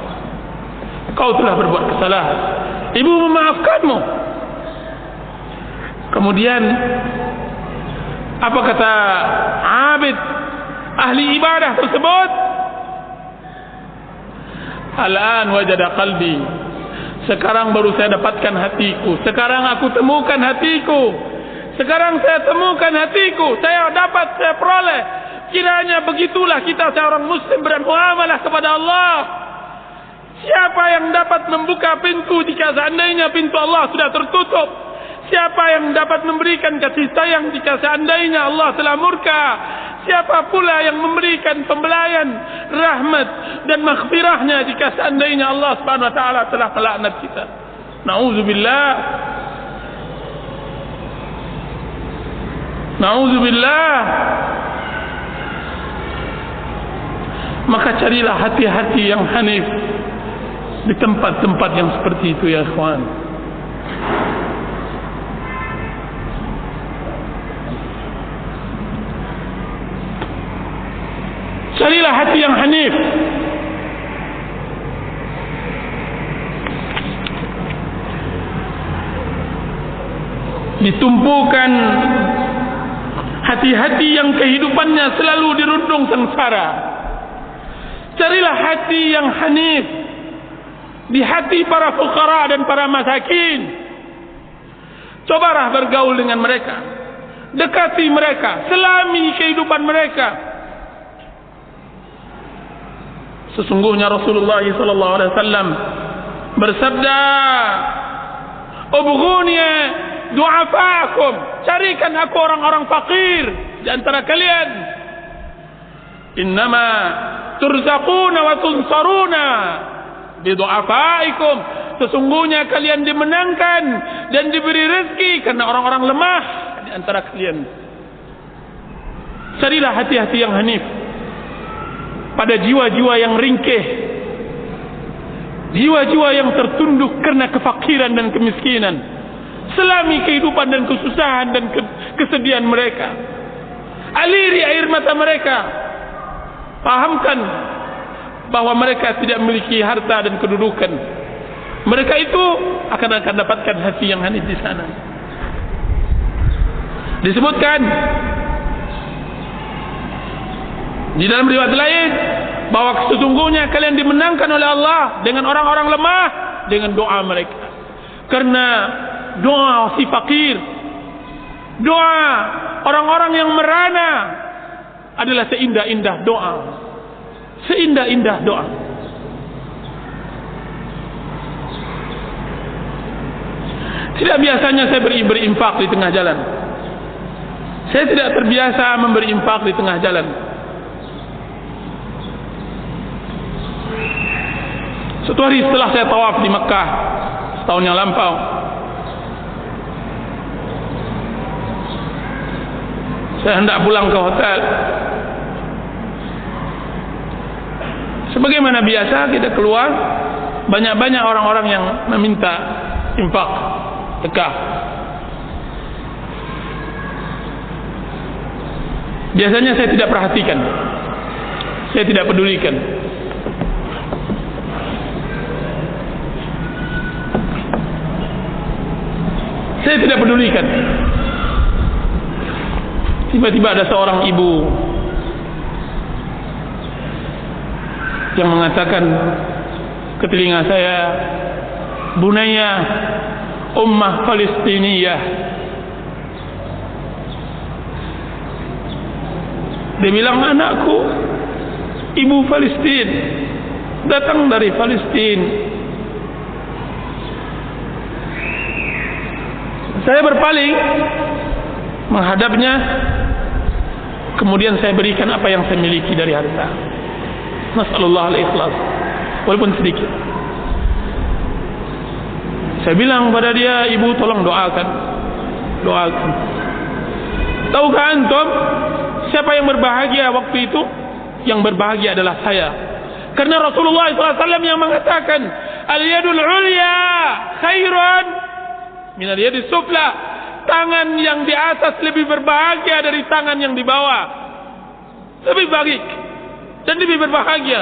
Kau telah berbuat kesalahan, ibu memaafkanmu. Kemudian apa kata abid ahli ibadah tersebut? Al-an wajada qalbi. Sekarang baru saya dapatkan hatiku. Sekarang aku temukan hatiku. Sekarang saya temukan hatiku. Saya dapat, saya peroleh. Kiranya begitulah kita seorang muslim bermuamalah kepada Allah. Siapa yang dapat membuka pintu jika seandainya pintu Allah sudah tertutup? Siapa yang dapat memberikan kasih sayang jika seandainya Allah telah murka? Siapa pula yang memberikan pembelayan, rahmat dan maghfirahnya jika seandainya Allah Subhanahu wa taala telah melaknat kita? Nauzubillah. Nauzubillah. Maka carilah hati-hati yang hanif di tempat-tempat yang seperti itu, ya ikhwan. hati yang hanif. Ditumpukan hati-hati yang kehidupannya selalu dirundung sengsara. Carilah hati yang hanif, di hati para fuqara dan para masakin. Cobalah bergaul dengan mereka, dekati mereka, selami kehidupan mereka. Sesungguhnya Rasulullah SAW bersabda, "Ubghuni du'afaakum," carikan aku orang-orang fakir di antara kalian. "Innama turzaquna wa tunsaruna bi du'afaikum," sesungguhnya kalian dimenangkan dan diberi rezeki karena orang-orang lemah di antara kalian. Carilah hati-hati yang hanif pada jiwa-jiwa yang ringkih, jiwa-jiwa yang tertunduk karena kefakiran dan kemiskinan. Selami kehidupan dan kesusahan dan kesedihan mereka, aliri air mata mereka, pahamkan bahwa mereka tidak memiliki harta dan kedudukan. Mereka itu akan dapatkan hati yang hanif di sana. Disebutkan di dalam riwayat lain bahwa sesungguhnya kalian dimenangkan oleh Allah dengan orang-orang lemah dengan doa mereka. Karena doa si fakir, doa orang-orang yang merana adalah seindah-indah doa, seindah-indah doa. Tidak biasanya saya berinfak di tengah jalan. Saya tidak terbiasa memberi infak di tengah jalan. Suatu hari setelah saya tawaf di Mekah setahun yang lampau, saya hendak pulang ke hotel. Sebagaimana biasa kita keluar, banyak-banyak orang-orang yang meminta infak sedekah. Biasanya saya tidak perhatikan, saya tidak pedulikan. Saya tidak pedulikan. Tiba-tiba ada seorang ibu yang mengatakan ke telinga saya, "Bunaya ummah Palestiniyah." Dia bilang, "Anakku, ibu Palestin, datang dari Palestin." Saya berpaling menghadapnya, kemudian saya berikan apa yang saya miliki dari harta. Nasallallahu al-ikhlas, walaupun sedikit. Saya bilang pada dia, "Ibu, tolong doakan, doakan." Tahukah antum siapa yang berbahagia waktu itu? Yang berbahagia adalah saya, karena Rasulullah SAW yang mengatakan, "Al-yadul ulya khairun min al-yadis sufla." Tangan yang di atas lebih berbahagia dari tangan yang di bawah. Lebih baik dan lebih berbahagia.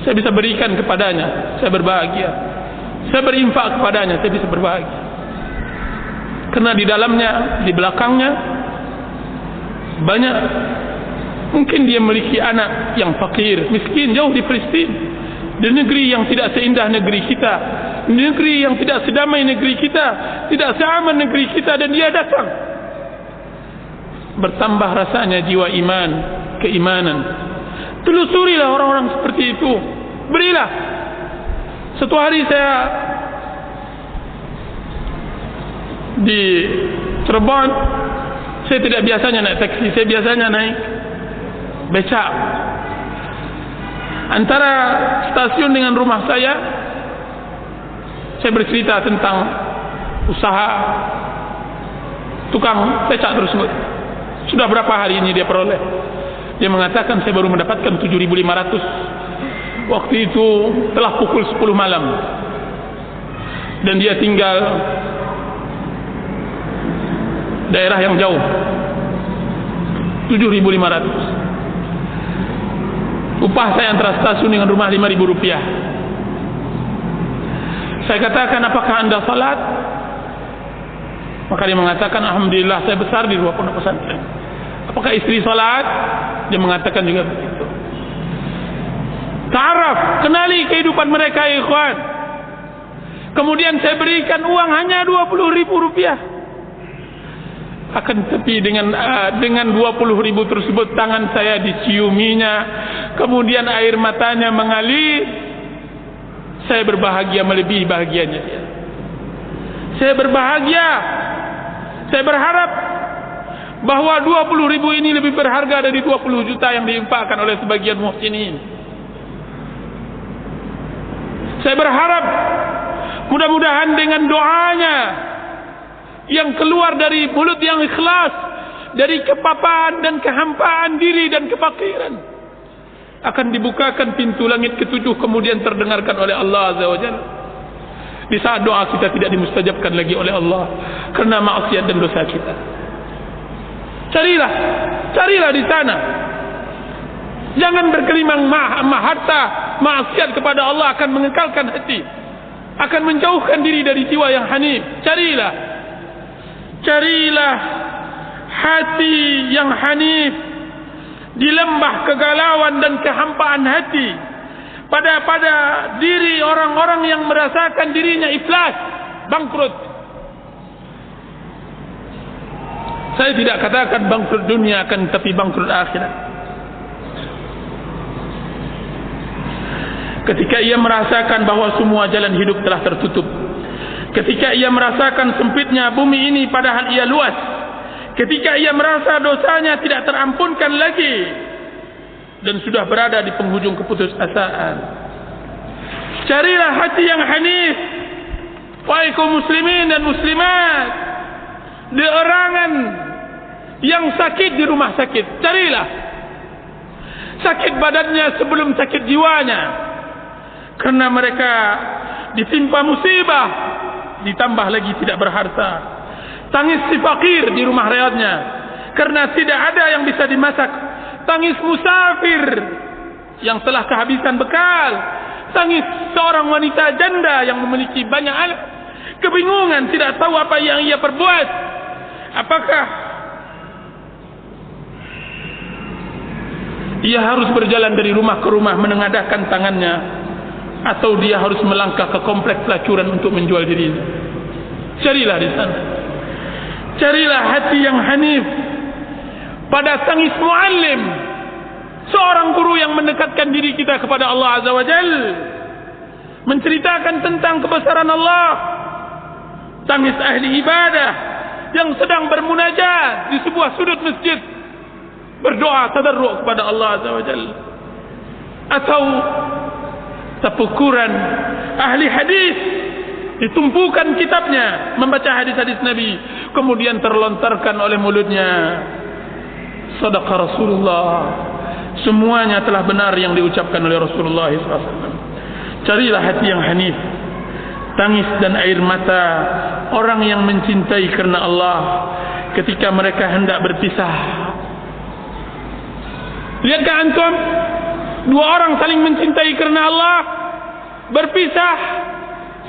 Saya bisa berikan kepadanya, saya berbahagia. Saya berinfak kepadanya, saya bisa berbahagia. Karena di dalamnya, di belakangnya banyak, mungkin dia memiliki anak yang fakir, miskin, jauh di Palestina, di negeri yang tidak seindah negeri kita, negeri yang tidak sedamai negeri kita, tidak seaman negeri kita, dan dia datang. Bertambah rasanya jiwa iman, keimanan. Telusurilah orang-orang seperti itu, berilah. Suatu hari saya di Cirebon, saya tidak biasanya naik taksi, saya biasanya naik becak. Antara stasiun dengan rumah saya bercerita tentang usaha tukang becak tersebut. Sudah berapa hari ini dia peroleh? Dia mengatakan, "Saya baru mendapatkan 7.500. Waktu itu telah pukul 10 malam. Dan dia tinggal daerah yang jauh. 7.500. Upah saya antara stasiun dengan rumah 5.000 rupiah. Saya katakan, apakah anda salat? Maka dia mengatakan, alhamdulillah saya besar di luar pondok pesantren. Apakah istri salat? Dia mengatakan juga begitu. Ta'araf, kenali kehidupan mereka, ikhwan. Kemudian saya berikan uang hanya 20.000 rupiah. Akan tetapi dengan 20.000 tersebut tangan saya diciuminya, kemudian air matanya mengalir. Saya berbahagia melebihi bahagianya dia. Saya berbahagia. Saya berharap bahwa 20.000 ini lebih berharga dari 20 juta yang diinfakkan oleh sebagian muhsinin. Saya berharap mudah-mudahan dengan doanya yang keluar dari mulut yang ikhlas, dari kepapaan dan kehampaan diri dan kefakiran, akan dibukakan pintu langit ketujuh, kemudian terdengarkan oleh Allah Azza wa Jalla. Di saat doa kita tidak dimustajabkan lagi oleh Allah karena maksiat dan dosa kita. Carilah di sana. Jangan berkelimang harta, maksiat kepada Allah akan mengekalkan hati, akan menjauhkan diri dari jiwa yang hanif. Carilah hati yang hanif di lembah kegalauan dan kehampaan hati, pada diri orang-orang yang merasakan dirinya iflas, bangkrut. Saya tidak katakan bangkrut dunia, akan tapi bangkrut akhirat. Ketika ia merasakan bahwa semua jalan hidup telah tertutup, ketika ia merasakan sempitnya bumi ini padahal ia luas, ketika ia merasa dosanya tidak terampunkan lagi dan sudah berada di penghujung keputusasaan, carilah hati yang hanif, wahai kaum muslimin dan muslimat, di erangan yang sakit di rumah sakit. Carilah sakit badannya sebelum sakit jiwanya, karena mereka ditimpa musibah, ditambah lagi tidak berharta. Tangis si fakir di rumah rehatnya karena tidak ada yang bisa dimasak. Tangis musafir yang telah kehabisan bekal. Tangis seorang wanita janda yang memiliki banyak anak, kebingungan, tidak tahu apa yang ia perbuat. Apakah ia harus berjalan dari rumah ke rumah menengadahkan tangannya, atau dia harus melangkah ke kompleks pelacuran untuk menjual dirinya? Carilah di sana. Carilah hati yang hanif pada tangis muallim, seorang guru yang mendekatkan diri kita kepada Allah Azza wa Jal, menceritakan tentang kebesaran Allah. Tangis ahli ibadah yang sedang bermunajat di sebuah sudut masjid, berdoa tadarruk kepada Allah Azza wa Jal. Atau tapukuran ahli hadis, ditumpukan kitabnya membaca hadis-hadis Nabi, kemudian terlontarkan oleh mulutnya, sadaqa Rasulullah, semuanya telah benar yang diucapkan oleh Rasulullah SAW. Carilah hati yang hanif, tangis dan air mata orang yang mencintai karena Allah ketika mereka hendak berpisah. Lihatkah antum, dua orang saling mencintai karena Allah berpisah,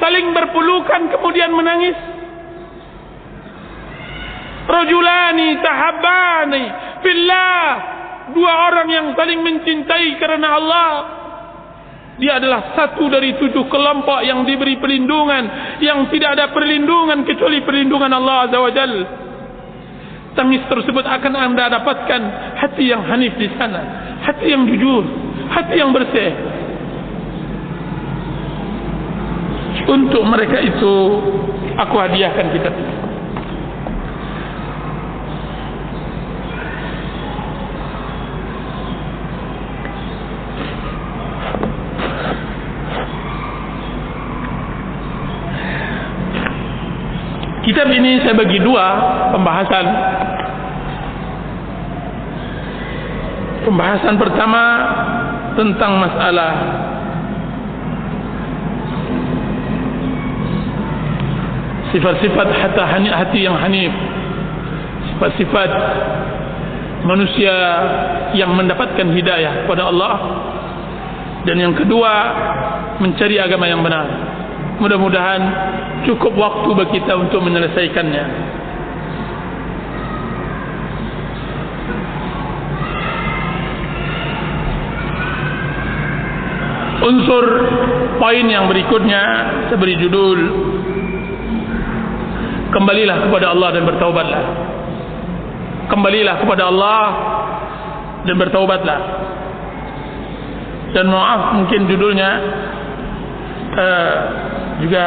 saling berpelukan kemudian menangis. Rajulani tahabbani fillah, dua orang yang saling mencintai karena Allah. Dia adalah satu dari 7 kelompok yang diberi perlindungan, yang tidak ada perlindungan kecuali perlindungan Allah Azza wa Jal. Tangis tersebut akan anda dapatkan hati yang hanif di sana, hati yang jujur, hati yang bersih. Untuk mereka itu aku hadiahkan kitab ini. Kitab ini saya bagi 2 pembahasan. Pembahasan pertama tentang masalah sifat-sifat hati yang hanif, sifat-sifat manusia yang mendapatkan hidayah kepada Allah, dan yang kedua mencari agama yang benar. Mudah-mudahan cukup waktu bagi kita untuk menyelesaikannya. Unsur poin yang berikutnya saya beri judul, kembalilah kepada Allah dan bertaubatlah. Kembalilah kepada Allah dan bertaubatlah. Dan maaf, mungkin judulnya juga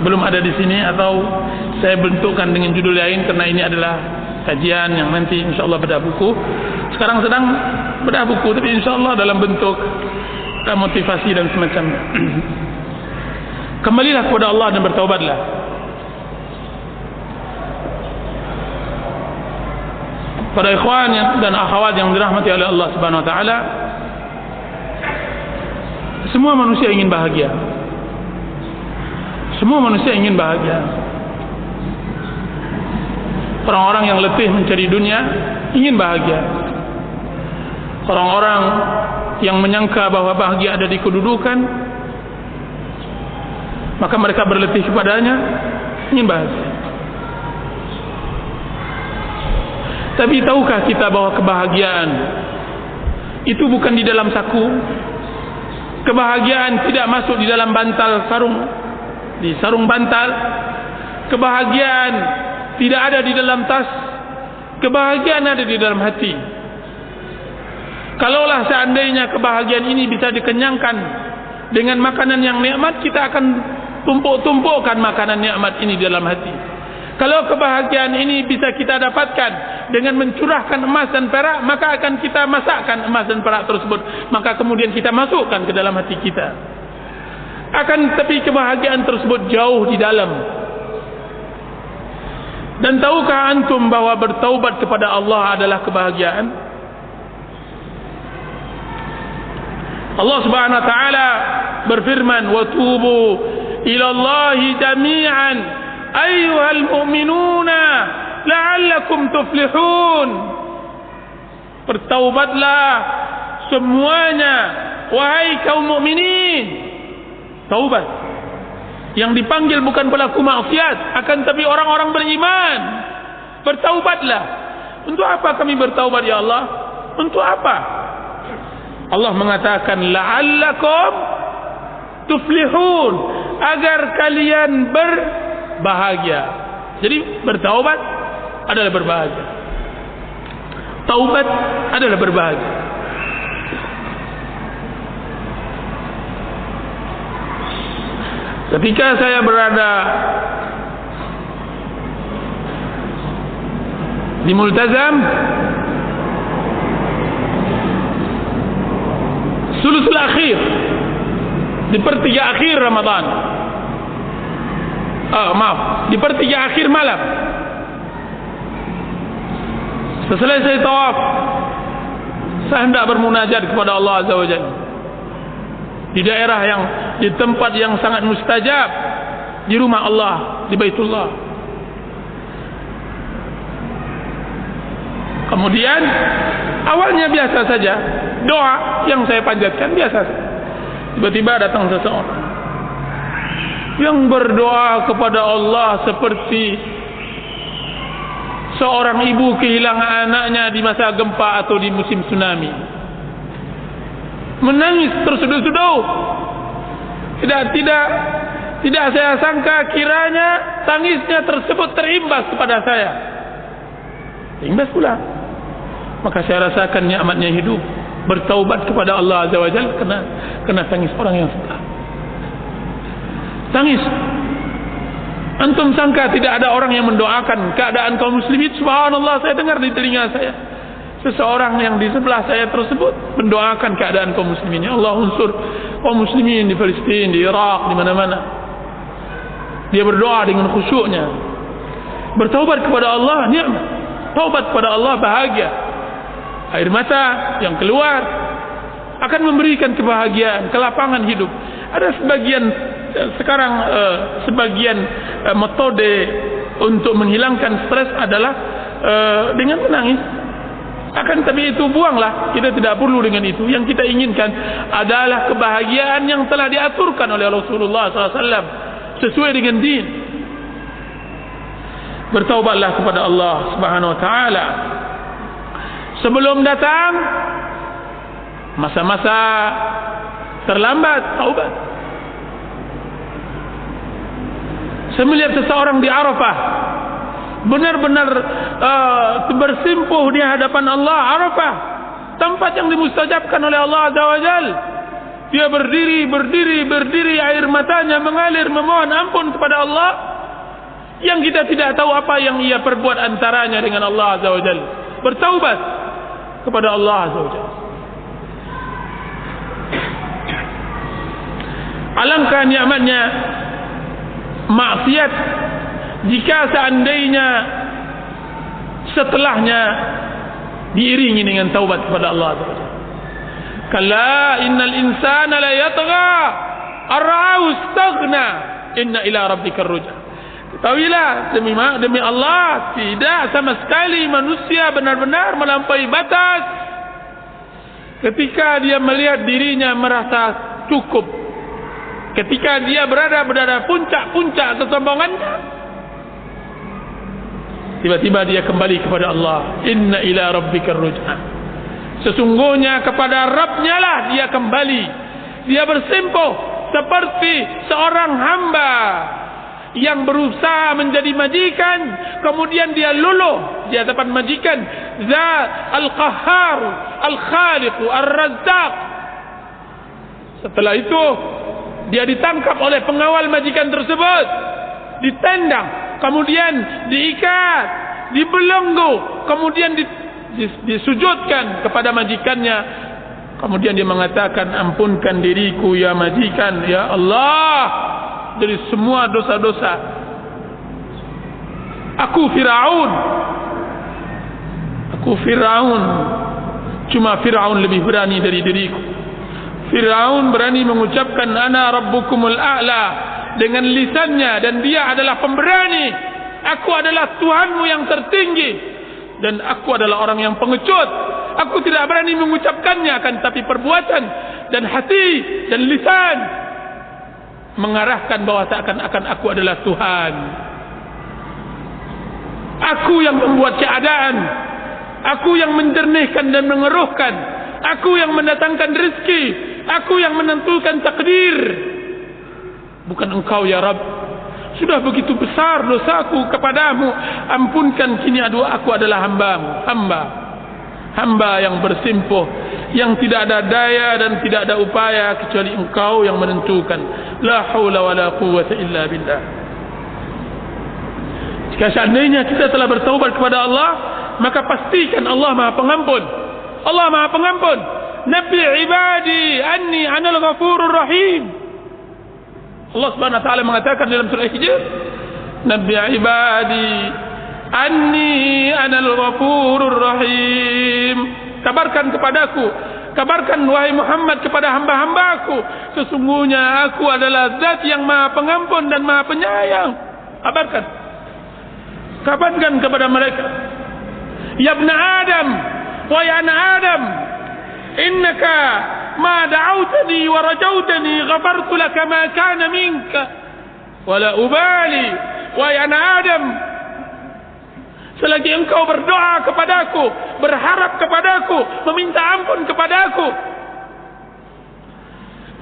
belum ada di sini, atau saya bentukkan dengan judul lain, karena ini adalah kajian yang nanti insyaallah bedah buku. Sekarang sedang bedah buku, tapi insyaallah dalam bentuk motivasi dan semacamnya. Kembalilah kepada Allah dan bertaubatlah. Para ikhwan dan akhwat yang dirahmati oleh Allah Subhanahu wa taala, semua manusia ingin bahagia. Semua manusia ingin bahagia. Orang-orang yang letih mencari dunia ingin bahagia. Orang-orang yang menyangka bahwa bahagia ada di kedudukan, maka mereka berletih kepadanya, ingin bahagia. Tapi tahukah kita bahwa kebahagiaan itu bukan di dalam saku? Kebahagiaan tidak masuk di dalam bantal sarung, di sarung bantal. Kebahagiaan tidak ada di dalam tas. Kebahagiaan ada di dalam hati. Kalaulah seandainya kebahagiaan ini bisa dikenyangkan dengan makanan yang nikmat, kita akan tumpuk-tumpukkan makanan nikmat ini dalam hati. Kalau kebahagiaan ini bisa kita dapatkan dengan mencurahkan emas dan perak, maka akan kita masakkan emas dan perak tersebut, maka kemudian kita masukkan ke dalam hati kita. Akan tetapi kebahagiaan tersebut jauh di dalam. Dan tahukah antum bahwa bertaubat kepada Allah adalah kebahagiaan? Allah Subhanahu wa taala berfirman, "Wa tubu ila Allahi jami'an ayyuhal mu'minuna la'allakum tuflihun." Bertaubatlah semuanya wahai kaum mukminin. Taubat. Yang dipanggil bukan pelaku maksiat, akan tapi orang-orang beriman. Bertaubatlah. Untuk apa kami bertaubat ya Allah? Untuk apa? Allah mengatakan la'allakum tuflihun, agar kalian berbahagia. Jadi bertaubat adalah berbahagia. Taubat adalah berbahagia. Ketika saya berada di Multazam sulusul akhir, di pertiga akhir Ramadan, di pertiga akhir malam, setelah saya tawaf, saya hendak bermunajat kepada Allah Azza wa Jalla di daerah yang, di tempat yang sangat mustajab, di rumah Allah, di Baitullah. Kemudian awalnya biasa saja, doa yang saya panjatkan biasa saja. Tiba-tiba datang seseorang yang berdoa kepada Allah seperti seorang ibu kehilangan anaknya di masa gempa atau di musim tsunami. Menangis terseduh-seduh. Tidak saya sangka kiranya tangisnya tersebut terimbas kepada saya. Terimbas pula. Maka saya rasakan nikmatnya hidup, bertaubat kepada Allah Azza wa Jalla kena tangis orang yang salah. Tangis. Antum sangka tidak ada orang yang mendoakan keadaan kaum muslimin? Subhanallah, saya dengar di telinga saya seseorang yang di sebelah saya tersebut mendoakan keadaan kaum muslimin. Ya Allah, unsur kaum muslimin di Palestina, di Irak, di mana-mana. Dia berdoa dengan khusyuknya. Bertaubat kepada Allah nikmat. Taubat kepada Allah bahagia. Air mata yang keluar akan memberikan kebahagiaan, kelapangan hidup. Ada sekarang sebagian metode untuk menghilangkan stres adalah dengan menangis. Akan tapi itu buanglah, kita tidak perlu dengan itu. Yang kita inginkan adalah kebahagiaan yang telah diaturkan oleh Rasulullah SAW sesuai dengan din. Bertaubatlah kepada Allah Subhanahu Wa Taala sebelum datang masa-masa terlambat taubat. Saya melihat seseorang di Arafah benar-benar bersimpuh di hadapan Allah. Arafah, tempat yang dimustajabkan oleh Allah Azza wa Jal. Dia berdiri, air matanya mengalir memohon ampun kepada Allah, yang kita tidak tahu apa yang ia perbuat antaranya dengan Allah Azza wa Jal. Bertaubat kepada Allah Azza wa Jal. Alangkah nikmatnya maksiat jika seandainya setelahnya diiringi dengan taubat kepada Allah Azza wa Jalla. Kalla innal insana la yatgha ar-ra'ahu istaghna inna ila rabbikar ruj'a. Ketahuilah demi Allah, tidak sama sekali manusia benar-benar melampaui batas ketika dia melihat dirinya merasa cukup, ketika dia berada puncak-puncak kesombongannya, tiba-tiba dia kembali kepada Allah. Inna ila rabbikar ruj'a. Sesungguhnya kepada Rabbnya lah dia kembali. Dia bersimpuh seperti seorang hamba yang berusaha menjadi majikan, kemudian dia luluh di hadapan majikan. Zat al-Qahhar, al-Khaliq, ar-Razzaq. Setelah itu dia ditangkap oleh pengawal majikan tersebut, ditendang, kemudian diikat, dibelenggu, kemudian disujudkan kepada majikannya. Kemudian dia mengatakan, ampunkan diriku ya majikan, ya Allah, dari semua dosa-dosa. Aku Fir'aun, cuma Fir'aun lebih berani dari diriku. Fir'aun berani mengucapkan ana rabbukumul a'la dengan lisannya, dan dia adalah pemberani. Aku adalah Tuhanmu yang tertinggi, dan aku adalah orang yang pengecut. Aku tidak berani mengucapkannya, akan tapi perbuatan dan hati dan lisan mengarahkan bahwa seakan-akan aku adalah Tuhan. Aku yang membuat keadaan, aku yang menjernihkan dan mengeruhkan, aku yang mendatangkan rezeki, aku yang menentukan takdir, bukan engkau ya Rabb. Sudah begitu besar dosaku kepadamu, ampunkan, kini aku adalah hambamu, hamba yang bersimpuh, yang tidak ada daya dan tidak ada upaya kecuali engkau yang menentukan. La haula wa la quwwata illa billah. Jika seandainya kita telah bertaubat kepada Allah, maka pastikan Allah Maha Pengampun. Allah Maha Pengampun. Nabi ibadi anni anal ghafurur rahim. Allah Subhanahu wa taala mengatakan dalam surah Hijr, Nabi ibadi anni anal ghafurur rahim. Kabarkan kepadaku, kabarkan wahai Muhammad kepada hamba-hambaku, sesungguhnya aku adalah Zat yang Maha Pengampun dan Maha Penyayang. Kabarkan kepada mereka. Ya ibn Adam, wahai anak Adam, innaka ma da'awtani wa rajautani ghafartu laka ma kana minka wala ubali. Wahai anak Adam, selagi engkau berdoa kepadaku, berharap kepadaku, meminta ampun kepadaku,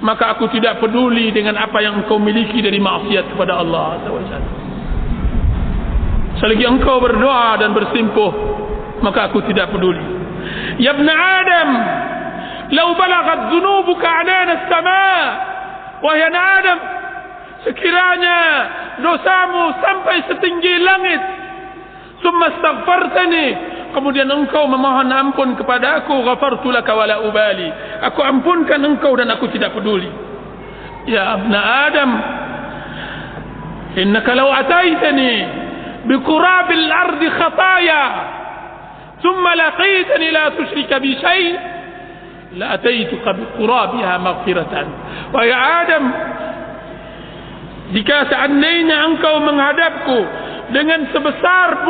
maka aku tidak peduli dengan apa yang engkau miliki dari maksiat kepada Allah SWT. Selagi engkau berdoa dan bersimpuh, maka aku tidak peduli. Ya ibn Adam, law balagat dhunubuka anana as-sama'. Wahai anak Adam, sekiranya dosamu sampai setinggi langit, summa astaghfartani, kemudian engkau memohon ampun kepada aku, ghafartu laka wala ubali, aku ampunkan engkau dan aku tidak peduli. Ya ibn Adam, innaka law ataitani biqurabil ardi khataya thumma laqitani la tusyrika bi syai' la ataituka biqurabiha maghfiratan. Wahai Adam, jika seandainya engkau menghadapku dengan sebesar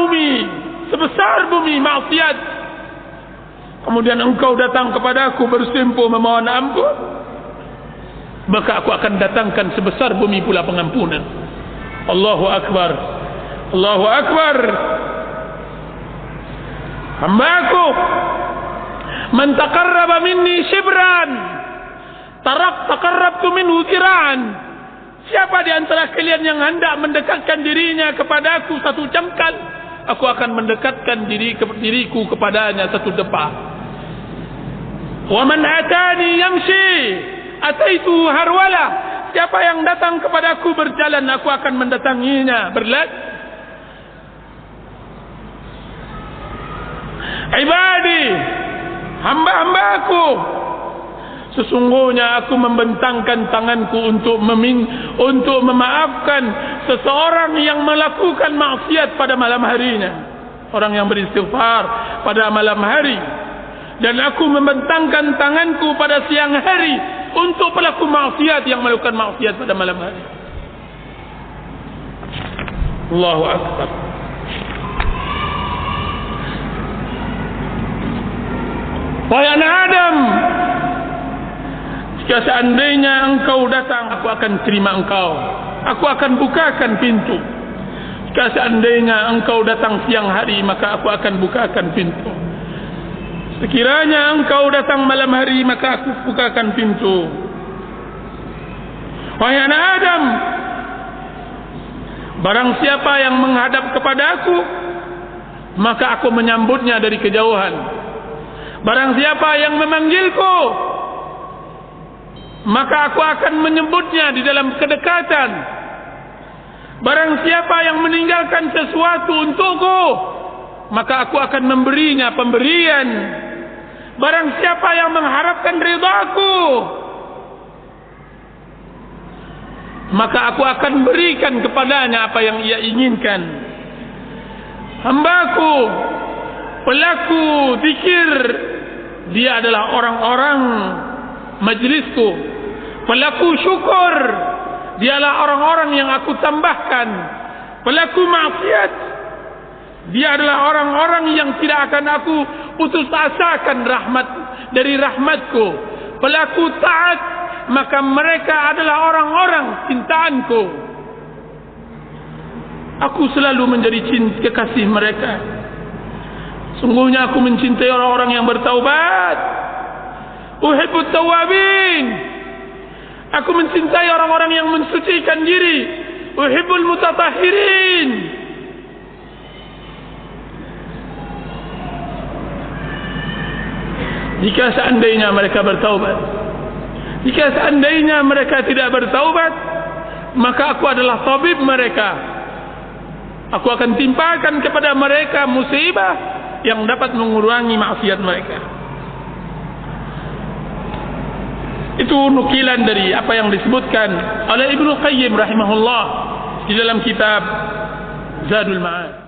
bumi maksiat, kemudian engkau datang kepada aku bersimpuh memohon ampun, maka aku akan datangkan sebesar bumi pula pengampunan. Allahu Akbar, Allahu Akbar. Hamba-Ku, man taqarraba minni shibran taqarrabtu minhu zira'an. Siapa di antara kalian yang hendak mendekatkan dirinya kepadaku satu jengkal, aku akan mendekatkan diriku kepadanya satu depa. Wa man atani yamshi ataitu harwala. Siapa yang datang kepadaku berjalan, aku akan mendatanginya berlari. Ibadi, hamba-hambaku, sesungguhnya aku membentangkan tanganku untuk memaafkan seseorang yang melakukan maksiat pada malam harinya, orang yang beristighfar pada malam hari, dan aku membentangkan tanganku pada siang hari untuk pelaku maksiat yang melakukan maksiat pada malam hari. Allahu Akbar. Wahai anak Adam, jika seandainya engkau datang, aku akan terima engkau, aku akan bukakan pintu. Jika seandainya engkau datang siang hari, maka aku akan bukakan pintu. Sekiranya engkau datang malam hari, maka aku bukakan pintu. Wahai anak Adam, barang siapa yang menghadap kepada aku, maka aku menyambutnya dari kejauhan. Barang siapa yang memanggilku, maka aku akan menyebutnya di dalam kedekatan. Barang siapa yang meninggalkan sesuatu untukku, maka aku akan memberinya pemberian. Barang siapa yang mengharapkan ridhaku, maka aku akan berikan kepadanya apa yang ia inginkan. Hamba-Ku, pelaku zikir, dia adalah orang-orang majlisku. Pelaku syukur, dialah orang-orang yang aku tambahkan. Pelaku maksiat, dia adalah orang-orang yang tidak akan aku putus asakan dari rahmatku. Pelaku taat, maka mereka adalah orang-orang cintaanku. Aku selalu menjadi kekasih mereka. Sungguhnya aku mencintai orang-orang yang bertaubat. Uhibbut tawabin. Aku mencintai orang-orang yang mensucikan diri. Uhibbul mutatahhirin. Jika seandainya mereka bertaubat, jika seandainya mereka tidak bertaubat, maka aku adalah tabib mereka. Aku akan timpakan kepada mereka musibah yang dapat mengurangi maksiat mereka. Itu nukilan dari apa yang disebutkan oleh Ibnu Qayyim rahimahullah di dalam kitab Zadul Ma'ad.